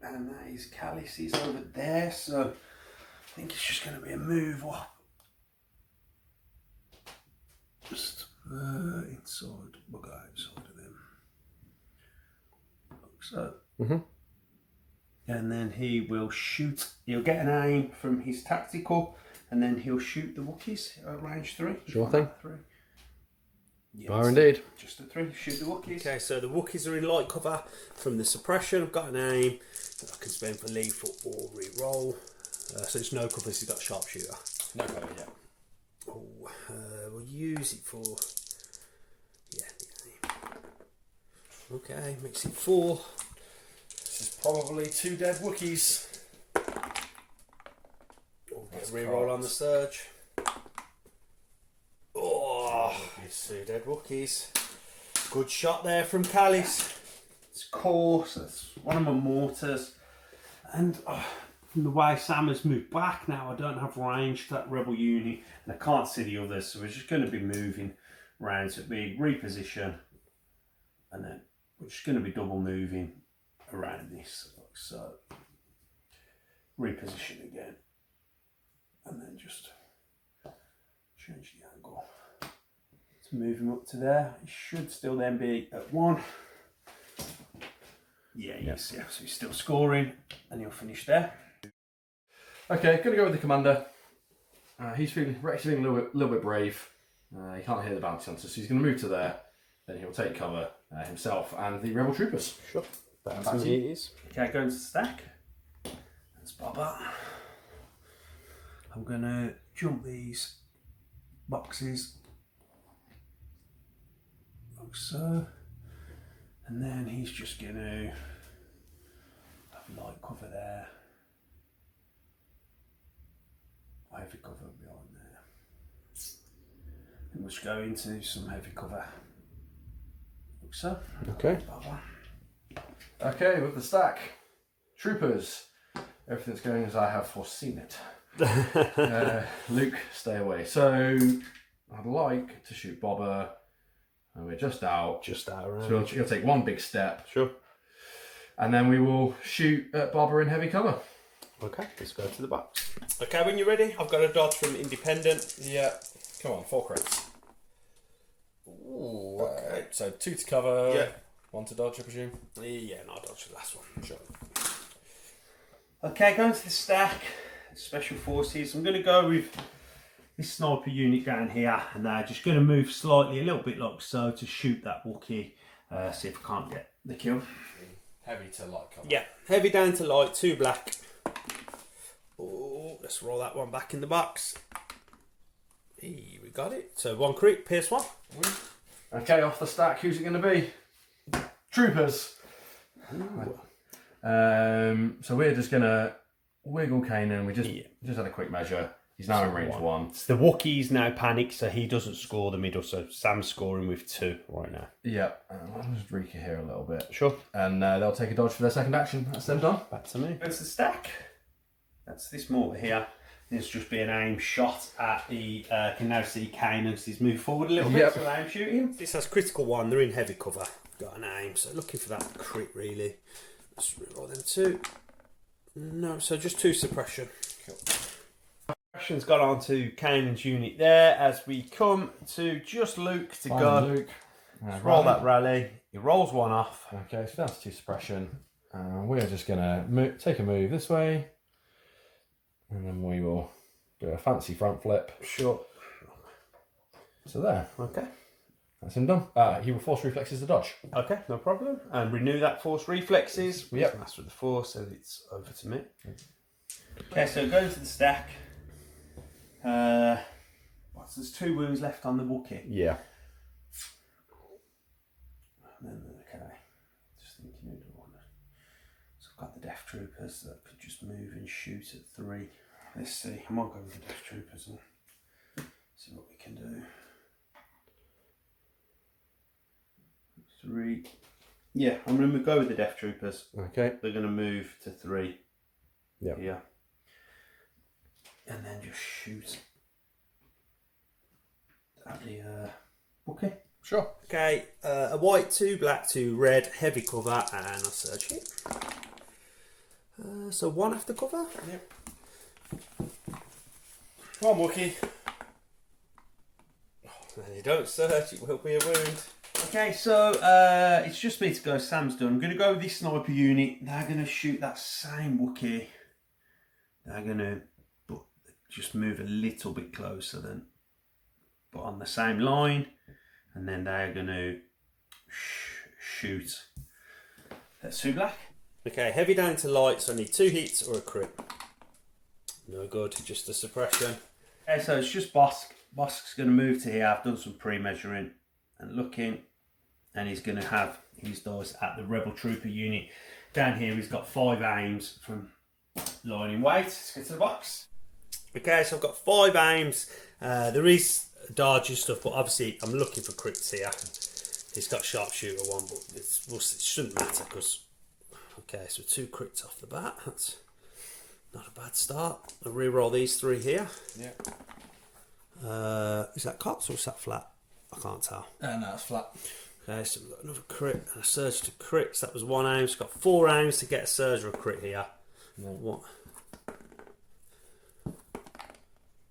and that is Kallus is over there, so I think it's just going to be a move up. Just inside, we'll go outside of them. Like so. And then he will shoot, he'll get an aim from his tactical, and then he'll shoot the Wookiees at range 3. Sure thing. 3. Yes. Fire indeed. Just at 3, shoot the Wookiees. Okay, so the Wookiees are in light cover from the suppression. I've got an aim that I can spend for lethal or re-roll. So it's no cover, he's got sharpshooter. No cover, yeah. Oh, use it for? Yeah. Okay, makes it 4. This is probably 2 dead Wookiees. Get a reroll on the surge. Oh, it's 2 dead Wookiees. Good shot there from Kallus. It's coarse, it's one of my mortars. And from the way Sam has moved back now, I don't have range to that rebel unit. And I can't see the others, so we're just going to be moving around. So it'll be reposition. And then we're just going to be double moving around this. So, reposition again. And then just change the angle to move him up to there. He should still then be at 1. Yeah, yes, yeah. So he's still scoring, and he'll finish there. Okay, gonna go with the commander. He's feeling a little bit brave. He can't hear the bounty hunter, so he's gonna move to there. Then he'll take cover himself and the rebel troopers. Sure. That's it is. Okay, going to the stack. That's Boba. I'm gonna jump these boxes like so. And then he's just going to have light cover there. Heavy cover behind there. And we'll just go into some heavy cover. Like so. Okay. Okay, with the stack. Troopers. Everything's going as I have foreseen it. Luke, stay away. So, I'd like to shoot Boba. And we're just out. Just out around. So you'll take 1 big step. Sure. And then we will shoot at Boba in heavy cover. Okay, let's go to the box. Okay, when you're ready, I've got a dodge from Independent. Yeah. Come on, 4 crits. Ooh, okay. So 2 to cover. Yeah. 1 to dodge, I presume. Yeah, no, I'll dodge the last one. Sure. Okay, going to the stack. Special Forces. I'm going to go with this sniper unit down here, and they're just going to move slightly, a little bit like so, to shoot that Wookiee. See if I can't get the kill. Heavy to light cover. Yeah, heavy down to light, 2 black. Oh, let's roll that one back in the box. Hey, we got it. So 1 crit, pierce 1. Okay, off the stack, who's it going to be? Troopers. So we're just going to wiggle Kanan. We just had a quick measure. He's now in range 1. So the Wookiee's now panicked, so he doesn't score the middle. So Sam's scoring with 2 right now. Yep. I'll just Rika here a little bit. Sure. And they'll take a dodge for their second action. That's them done. Back to me. That's the stack. That's this mortar here. This just be an aim shot at the. Can now see Kanan because he's moved forward a little bit. So aim shoot him. This has critical 1. They're in heavy cover. Got an aim, so looking for that crit really. Let's roll them 2. No, so just 2 suppression. Cool. Suppression's got onto Kanan's unit there as we come to just Luke to go. Luke. Roll that rally. He rolls 1 off. Okay, so that's 2 suppression. We're just going to take a move this way. And then we will do a fancy front flip. Sure. So there. Okay. That's him done. He will force reflexes to dodge. Okay, no problem. And renew that force reflexes. Yep. Master of the force, so it's over to me. Okay, so going to the stack. So there's 2 wounds left on the Wookiee. Yeah. And then, okay, just thinking who do I want to. So I've got the Death Troopers that could just move and shoot at 3. Let's see. I might go with the Death Troopers and see what we can do. 3. Yeah, I'm going to go with the Death Troopers. Okay. They're going to move to 3. Yeah. Here. And then just shoot at the Wookiee. Sure. Okay, a white, 2 black, 2 red, heavy cover, and I'll search it. So 1 after cover? Yep. Come on, Wookiee. You don't search, it will be a wound. Okay, so it's just me to go. Sam's done. I'm going to go with this sniper unit. They're going to shoot that same Wookiee. They're going to just move a little bit closer then, but on the same line. And then they're going to shoot. That's 2 black. Okay, heavy down to light, so I need 2 hits or a crit. No good, just a suppression. Okay, so it's just Bossk. Bossk's going to move to here. I've done some pre-measuring and looking, and he's going to have his dice at the Rebel Trooper unit. Down here he's got 5 aims from line in weight. Let's get to the box. Okay, so I've got 5 aims. There is dodgy stuff, but obviously I'm looking for crits here. He's got sharpshooter 1, but it shouldn't matter because... Okay, so 2 crits off the bat. That's not a bad start. I'll re-roll these 3 here. Yeah. Is that cops or is that flat? I can't tell. No, it's flat. Okay, so we've got another crit and a surge to crits. That was 1 aim. So got 4 aims to get a surge or a crit here. No. What?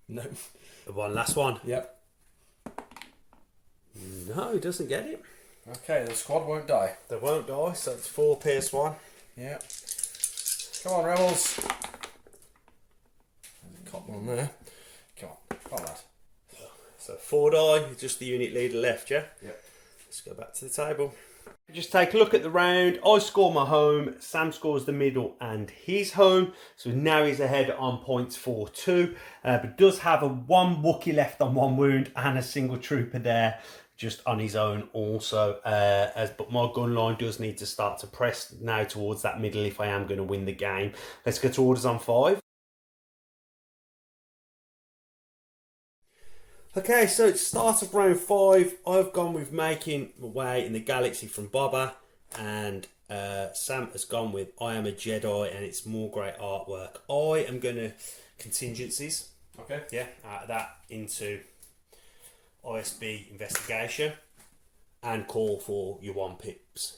No. The one last one. Yep. No, he doesn't get it. Okay, the squad won't die. They won't die, so it's 4 pierce 1. Yeah. Come on, rebels. Cop one there. Come on, lad. So 4 die, just the unit leader left, yeah? Yep. Let's go back to the table. Just take a look at the round. I score my home, Sam scores the middle and his home. So now he's ahead on points 4-2. But does have a 1 Wookiee left on 1 wound and a single trooper there just on his own also. But my gun line does need to start to press now towards that middle if I am going to win the game. Let's get to orders on 5. Okay, so it's start of round 5. I've gone with making my way in the galaxy from Boba, and Sam has gone with I am a Jedi, and it's more great artwork. I am going to contingencies. Okay. Yeah, out of that into ISB investigation and call for your 1 pips.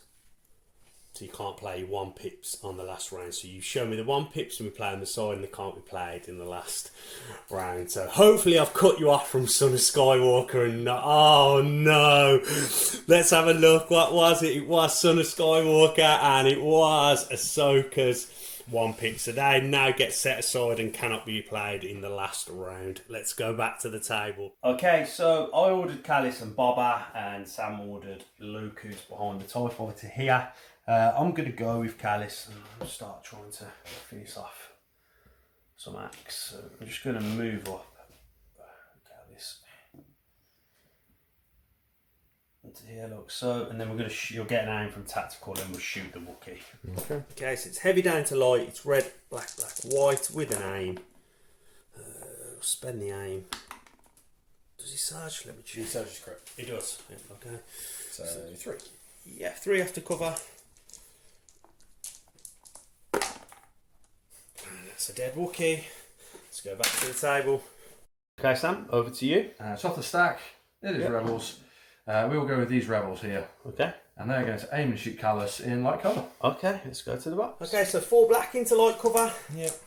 So you can't play your 1 pips on the last round. So you show me the 1 pips and we play on the side, and they can't be played in the last round. So hopefully I've cut you off from Son of Skywalker and oh no. Let's have a look. What was it? It was Son of Skywalker and it was Ahsoka's 1 pip. So they now get set aside and cannot be played in the last round. Let's go back to the table. Okay, so I ordered Kallus and Boba, and Sam ordered Luke, who's behind the TIE fighter here. I'm going to go with Kallus and I'll start trying to finish off some acts. So I'm just going to move up Kallus into here, look. So, and then we're going to you'll get an aim from tactical and we'll shoot the Wookiee. Okay, so it's heavy down to light. It's red, black, white with an aim. Spend the aim. Does he surge? Let me choose. He surges crit. He does. Yeah, okay. So 3. Yeah, 3 have to cover. And that's a dead Wookiee. Let's go back to the table. Okay, Sam, over to you. It's off the stack. It is rebels. We will go with these rebels here. Okay. And they're going to aim and shoot Kallus in light colour. Okay, let's go to the box. Okay, so 4 black into light cover. Yep.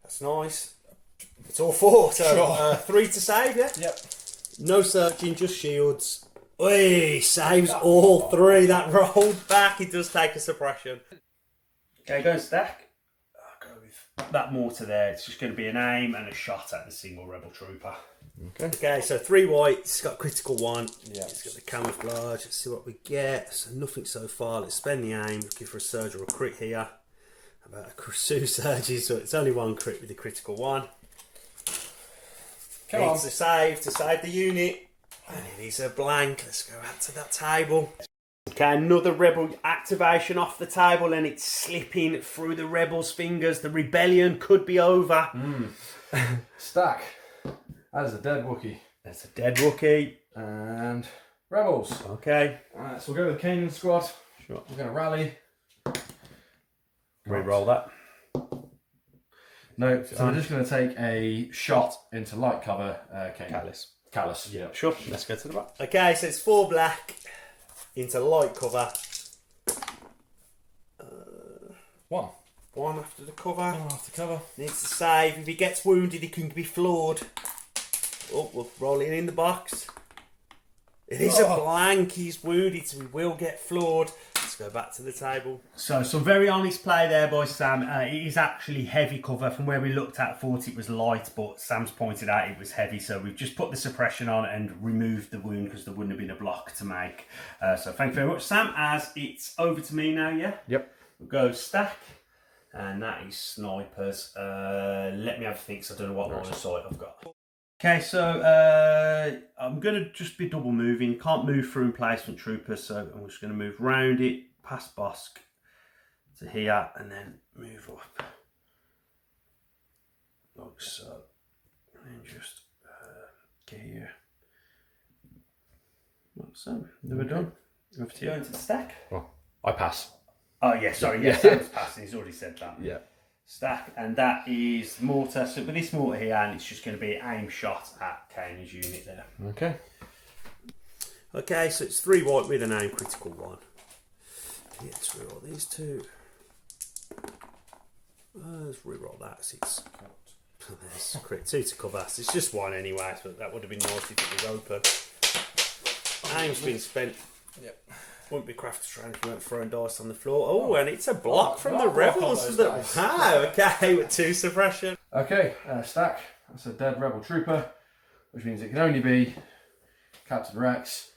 That's nice. It's all 4, so Sure. 3 to save, yeah? Yep. No searching, just shields. Oi, saves all 3. That rolled back. He does take a suppression. Okay, go and stack. I'll go with that mortar there. It's just going to be an aim and a shot at the single rebel trooper. Okay, so 3 white. It's got critical 1. Yeah. It's got the camouflage. Let's see what we get. So nothing so far. Let's spend the aim. Looking for a surge or a crit here. About a 2 surges, so it's only 1 crit with the critical 1. Come on. Needs a save to save the unit. And it is a blank. Let's go back to that table. Okay, another rebel activation off the table, and it's slipping through the rebels' fingers. The rebellion could be over. Stack. That is a dead Wookiee. That's a dead Wookiee. And rebels. Okay. Alright, so we'll go with the Kanan squad. Sure. We're going to rally. Re-roll that. No, so we're just going to take a shot into light cover. Kallus. Kallus, yeah. Sure, let's go to the box. Okay, so it's 4 black into light cover. 1. 1 after the cover. 1 after cover. Needs to save. If he gets wounded, he can be floored. Oh, we'll roll it in the box. It is a blank. He's wounded, so he will get floored. Let's go back to the table. So, some very honest play there by Sam. It is actually heavy cover. From where we looked at, thought it was light, but Sam's pointed out it was heavy. So, we've just put the suppression on and removed the wound because there wouldn't have been a block to make. So, thank you very much, Sam. As it's over to me now, yeah? Yep. We'll go stack. And that is snipers. Let me have a think, so I don't know what line of sight I've got. Okay, so I'm going to just be double moving. Can't move through emplacement troopers, so I'm just going to move round it, past Bossk to here, and then move up. Like so. And just get here. Like so. Then we're done. Over to you. Going to the stack. Oh, I pass. Oh, yeah, sorry. Yes, Sam's passing. He's already said that. Yeah. Stack, and that is mortar. So with this mortar here, and it's just going to be aim shot at Kane's unit there. Okay. Okay, so it's 3 white with an aim critical 1. Let's reroll these 2. Let's reroll that. 6. There's crit 2 to cover. So it's just 1 anyway, but that would have been nice if it was open. Aim's been spent. Yep. Wouldn't be crafted strange if we weren't throwing dice on the floor. Oh, and it's a block from the rebels. Wow, okay, with 2 suppression. Okay, stack. That's a dead rebel trooper, which means it can only be Captain Rex.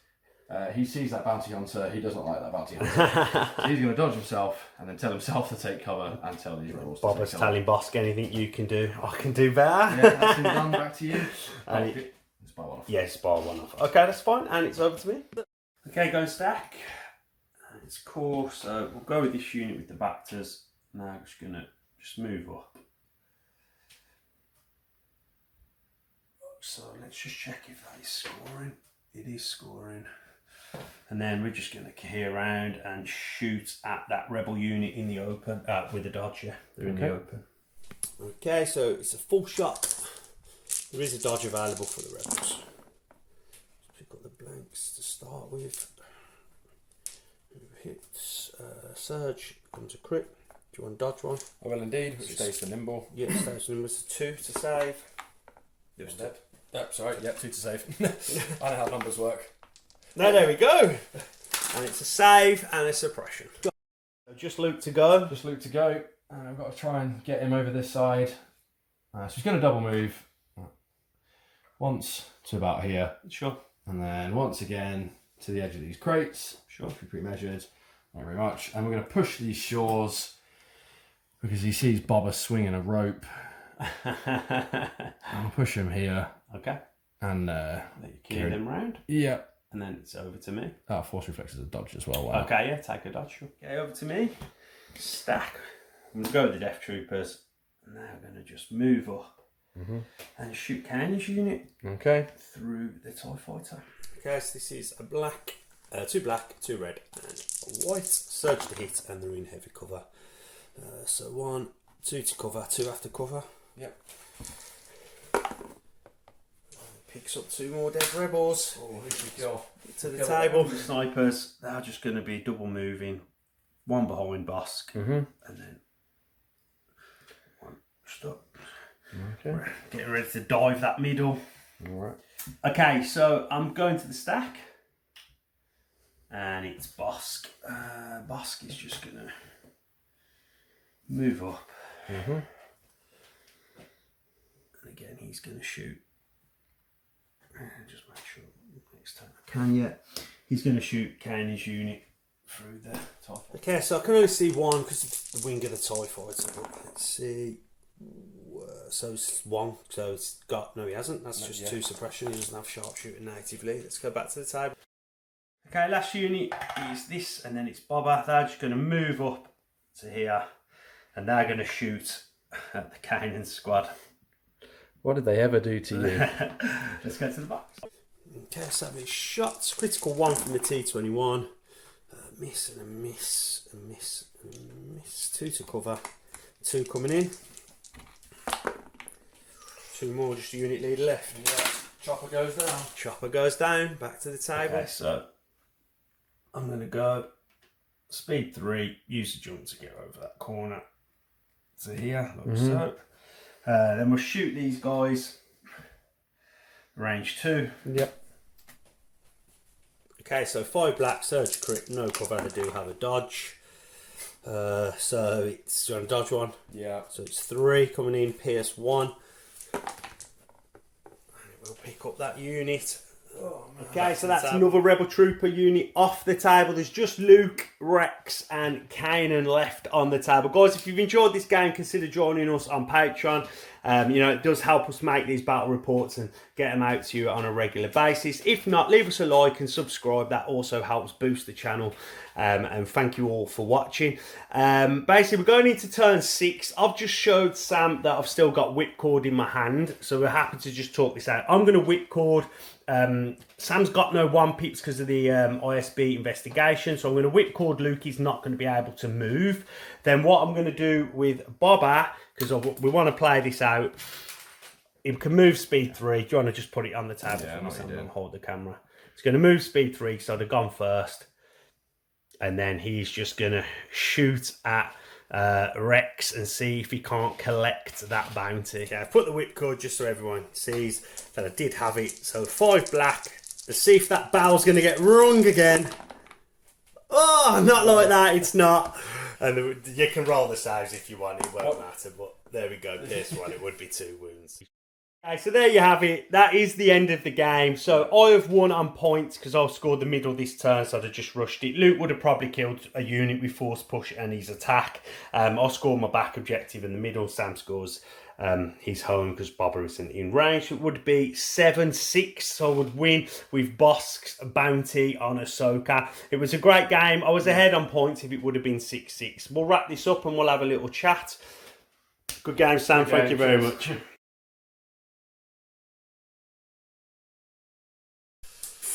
He sees that bounty hunter. He doesn't like that bounty hunter. So he's going to dodge himself and then tell himself to take cover and tell these rebels to take Boba's cover. telling Bossk anything you can do, I can do better. Yeah, that's him done. Back to you. It's by 1 off. Yes, bar 1 off. Okay, that's fine, and it's over to me. Okay, go stack. And it's core, so we'll go with this unit with the Bactors. Now I'm just going to move up. So let's just check if that is scoring. It is scoring. And then we're just going to key around and shoot at that rebel unit in the open, with the dodger. They're in the open. Okay, so it's a full shot. There is a dodge available for the rebels. Let's pick up the blanks to start with. Hits surge, becomes a crit. Do you want to dodge one? I will indeed, which stays for nimble. Yeah, stays for nimble. It's 2 to save. It dead. Yep, sorry, yep, 2 to save. I know how numbers work. No, there we go. And it's a save and a suppression. So just Luke to go. Just Luke to go. And I've got to try and get him over this side. So he's going to double move. Once to about here. Sure. And then once again to the edge of these crates. Sure. Pre-measured. Not very much. And we're going to push these shores because he sees Boba swinging a rope. I'll push him here. Okay. And let you clear them round. Yeah. And then it's over to me. Force reflex is a dodge as well. Wow. Okay, yeah, take a dodge. Sure. Okay, over to me. Stack. I'm going to go with the Death Troopers. Now we're going to just move up and shoot Kane's unit through the TIE Fighter. Okay, so this is a black, 2 black, 2 red, and a white. Surge to hit, and they're in heavy cover. So 1, 2 to cover, 2 after cover. Yep. Picks up 2 more dead rebels. Oh, who should we kill? To the table. Snipers, they're just going to be double moving. 1 behind Bossk, and then 1 stuck. Okay. Getting ready to dive that middle. Alright. Okay, so I'm going to the stack. And it's Bossk. Bossk is just going to move up. And again, he's going to shoot. Just make sure next time I can. Yeah, he's going to shoot Kane's unit through the top. Okay, so I can only see 1 because of the wing of the TIE Fighter. Let's see. So it's 1. So it's got. No, he hasn't. That's just 2 suppression. He doesn't have sharpshooter natively. Let's go back to the table. Okay, last unit is this, and then it's Boba. They're just going to move up to here, and they're going to shoot at the Kanan squad. What did they ever do to you? Let's go to the box. Okay, so that means shots. Critical 1 from the T21. Miss and a miss, a miss, and a miss. 2 to cover. 2 coming in. 2 more, just a unit leader left. Yeah. Chopper goes down. Chopper goes down. Back to the table. Okay, so I'm going to go speed 3. Use the jump to get over that corner to here, like so. Then we'll shoot these guys. Range 2. Yep. Okay, so 5 black, surge crit, no cover. I do have a dodge. So it's, do you want to dodge 1? Yeah. So it's 3 coming in, PS1. And it will pick up that unit. Okay, so that's another Rebel Trooper unit off the table. There's just Luke, Rex, and Kanan left on the table. Guys, if you've enjoyed this game, consider joining us on Patreon. It does help us make these battle reports and get them out to you on a regular basis. If not, leave us a like and subscribe. That also helps boost the channel. And thank you all for watching. Basically, we're going into turn 6. I've just showed Sam that I've still got whipcord in my hand, so we're happy to just talk this out. I'm going to whipcord. Sam's got no one pips because of the ISB investigation, so I'm going to whipcord Luke. He's not going to be able to move. Then what I'm going to do with Boba, because we want to play this out, he can move speed 3. Do you want to just put it on the table for me? I'm going to hold the camera. He's going to move speed 3, so they've gone first. And then he's just going to shoot at Rex and see if he can't collect that bounty. Okay, I've put the whipcord just so everyone sees that I did have it. So 5 black. Let's see if that bell's going to get rung again. Oh, not like that, it's not. And you can roll the saves if you want, it won't matter. But there we go, pierce 1, it would be 2 wounds. Okay, so there you have it. That is the end of the game. So I have won on points because I've scored the middle this turn, so I'd have just rushed it. Luke would have probably killed a unit with force push and his attack. I'll score my back objective in the middle. Sam scores his home because Boba isn't in range. It would be 7-6, so I would win with Bossk's bounty on Ahsoka. It was a great game. I was ahead on points if it would have been 6-6. We'll wrap this up and we'll have a little chat. Good game, Sam. Thank you very much.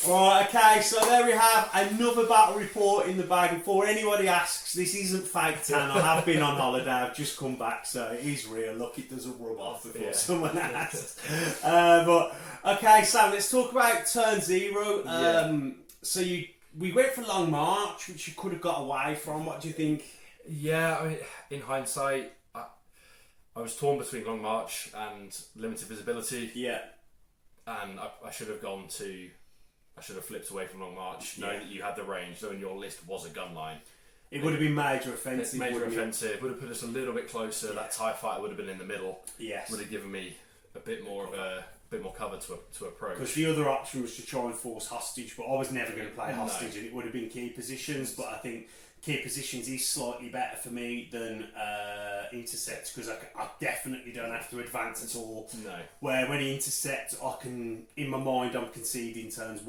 Right, okay, so there we have another battle report in the bag. And before anybody asks, this isn't fake tan. I have been on holiday, I've just come back, so it is real. Look, it doesn't rub off before someone asks. But, okay, Sam, let's talk about turn 0. So we went for Long March, which you could have got away from. What do you think? Yeah, I mean, in hindsight, I was torn between Long March and limited visibility. Yeah. And I should have gone to... I should have flipped away from Long March, knowing that you had the range, knowing your list was a gun line. It would have been major offensive. Major offensive. Would have put us a little bit closer. That TIE fighter would have been in the middle. Yes. Would have given me a bit more cover to approach. Because the other option was to try and force hostage, but I was never going to play hostage, and it would have been key positions. But I think key positions is slightly better for me than intercept, because I definitely don't have to advance at all. No. Where when he intercepts, I can, in my mind, I'm conceding turns 2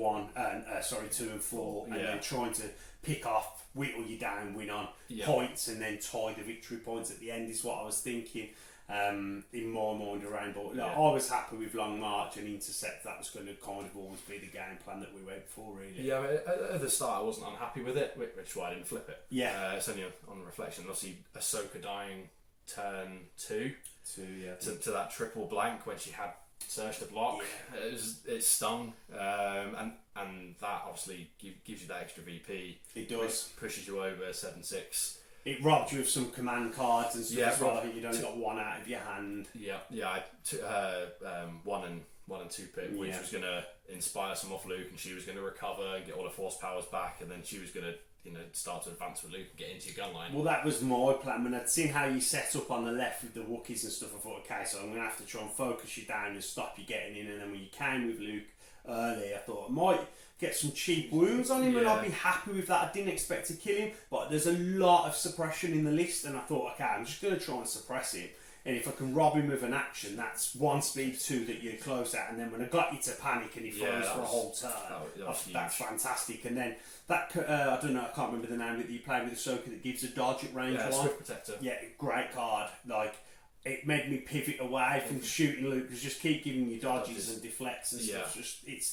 and 4, and then trying to pick off, whittle you down, win on points, and then tie the victory points at the end is what I was thinking. In my mind around, but I was happy with Long March and intercept. That was going to kind of always be the game plan that we went for, really. Yeah, at the start I wasn't unhappy with it, which is why I didn't flip it. Yeah, it's only on reflection. Obviously, Ahsoka dying turn 2 to that triple blank when she had searched the block. It stung, and that obviously gives you that extra VP. It does. Pushes you over 7-6. It robbed you of some command cards and stuff as well. I think you'd only got 1 out of your hand. I took her 1 and 2 pick, which was going to inspire some off Luke, and she was going to recover and get all her force powers back, and then she was going to start to advance with Luke and get into your gun line. Well, that was my plan. When I'd seen how you set up on the left with the Wookiees and stuff, I thought, okay, so I'm going to have to try and focus you down and stop you getting in. And then when you came with Luke early, I thought I might get some cheap wounds on him and I'd be happy with that. I didn't expect to kill him, but there's a lot of suppression in the list, and I thought, okay, I'm just going to try and suppress him. And if I can rob him with an action, that's 1 speed 2 that you're close at. And then when I got you to panic and he froze for a whole turn, that's fantastic. And then that, I don't know, I can't remember the name that you played with Ahsoka that gives a dodge at range 1. Swift Protector. Yeah, great card. Like, it made me pivot away from shooting Luke, because just keep giving you dodges and deflects and stuff.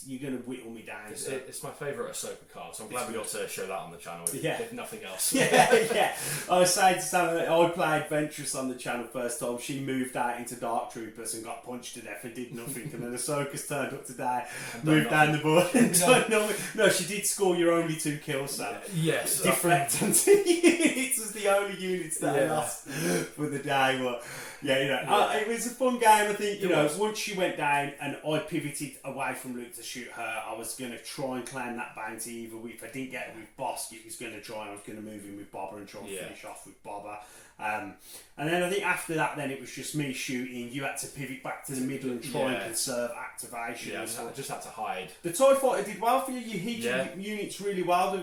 You're going to whittle me down. It's my favourite Ahsoka card, so I'm glad we got to show that on the channel if nothing else. Yeah. I was saying to Sam that I played Ventress on the channel first time. She moved out into Dark Troopers and got punched to death and did nothing. And then Ahsoka's turned up today, moved down the board and done nothing. No, she did score your only 2 kills, Sam. Yes. Deflect on 2 units was the only units that I lost for the day. But Yeah, you know, it was a fun game. I think, you know, once she went down and I pivoted away from Luke to shoot her, I was going to try and claim that bounty. Either if I didn't get it with Bossk, it was going to try. I was going to move in with Boba and try and finish off with Boba. And then I think after that, then it was just me shooting. You had to pivot back to the middle and try and conserve activation. Yeah, I just had to hide. The TIE fighter did well for you. You hit your units really well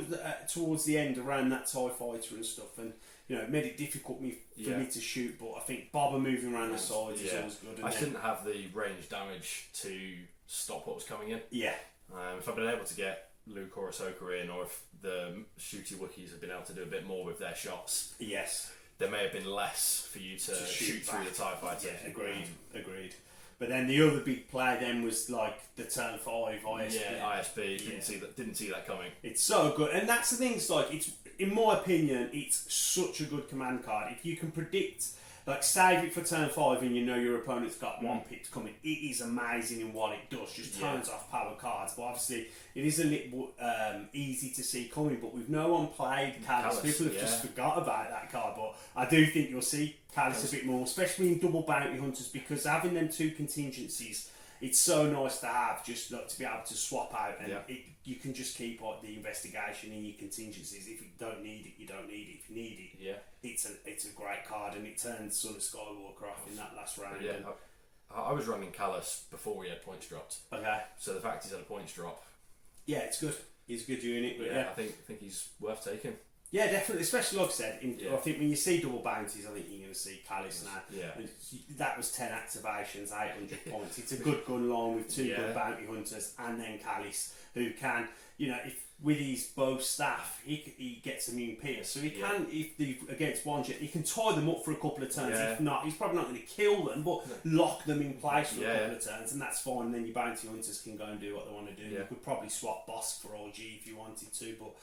towards the end around that TIE fighter and stuff. And you know, it made it difficult for me to shoot, but I think Boba moving around the sides is always good. I didn't have the range damage to stop what was coming in. Yeah. If I'd been able to get Luke or Ahsoka in, or if the shooty Wookiees had been able to do a bit more with their shots, there may have been less for you to shoot through the TIE fighter. Yeah, agreed. But then the other big play then was like the turn 5 ISB. Yeah, ISB. Didn't see that coming. It's so good, and that's the thing. It's like, it's, in my opinion, it's such a good command card. If you can predict, like, save it for turn 5 and you know your opponent's got one pick coming, it is amazing in what it does. Just turns off power cards. But obviously, it is a little easy to see coming. But with no one played Kallus, people have just forgot about that card. But I do think you'll see Kallus a bit more, especially in double bounty hunters, because having them 2 contingencies, it's so nice to have, just like, to be able to swap out, and you can just keep the investigation in your contingencies. If you don't need it, you don't need it. If you need it, it's a great card, and it turns sort of Skywalker off in that last round. Yeah, I was running Kallus before we had points dropped. Okay. So the fact he's had a points drop. Yeah, it's good. He's a good unit. But I think he's worth taking. Yeah, definitely. Especially, like I said, I think when you see double bounties, I think you're going to see Kallus now. Yeah. That was 10 activations, 800 points. It's a good gun line with 2 good bounty hunters, and then Kallus, who can, you know, if with his bow staff, he gets immune pierce, so he can, against one jet, he can tie them up for a couple of turns. If not, he's probably not going to kill them, but lock them in place for a couple of turns, and that's fine. And then your bounty hunters can go and do what they want to do. You could probably swap Bossk for OG if you wanted to, but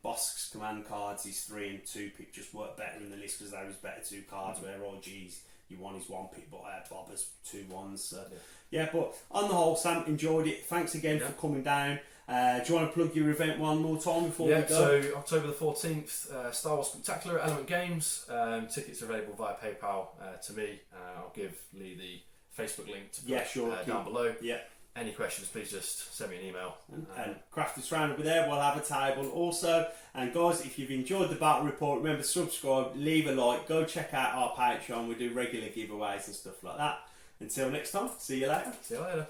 Bosk's command cards, his 3 and 2 pick, just work better in the list because there is better 2 cards, where OG's you won his 1 pick, but I had Boba's 2 1s. So. Yeah, but on the whole, Sam, enjoyed it. Thanks again for coming down. Do you want to plug your event one more time before we go? So October the 14th, Star Wars Spectacular at Element Games. Tickets are available via PayPal to me. I'll give Lee the Facebook link to put down below. Yeah. Any questions, please just send me an email. And Crafted Surround will be there. We'll have a table also. And guys, if you've enjoyed the battle report, remember, subscribe, leave a like, go check out our Patreon. We do regular giveaways and stuff like that. Until next time, see you later. See you later.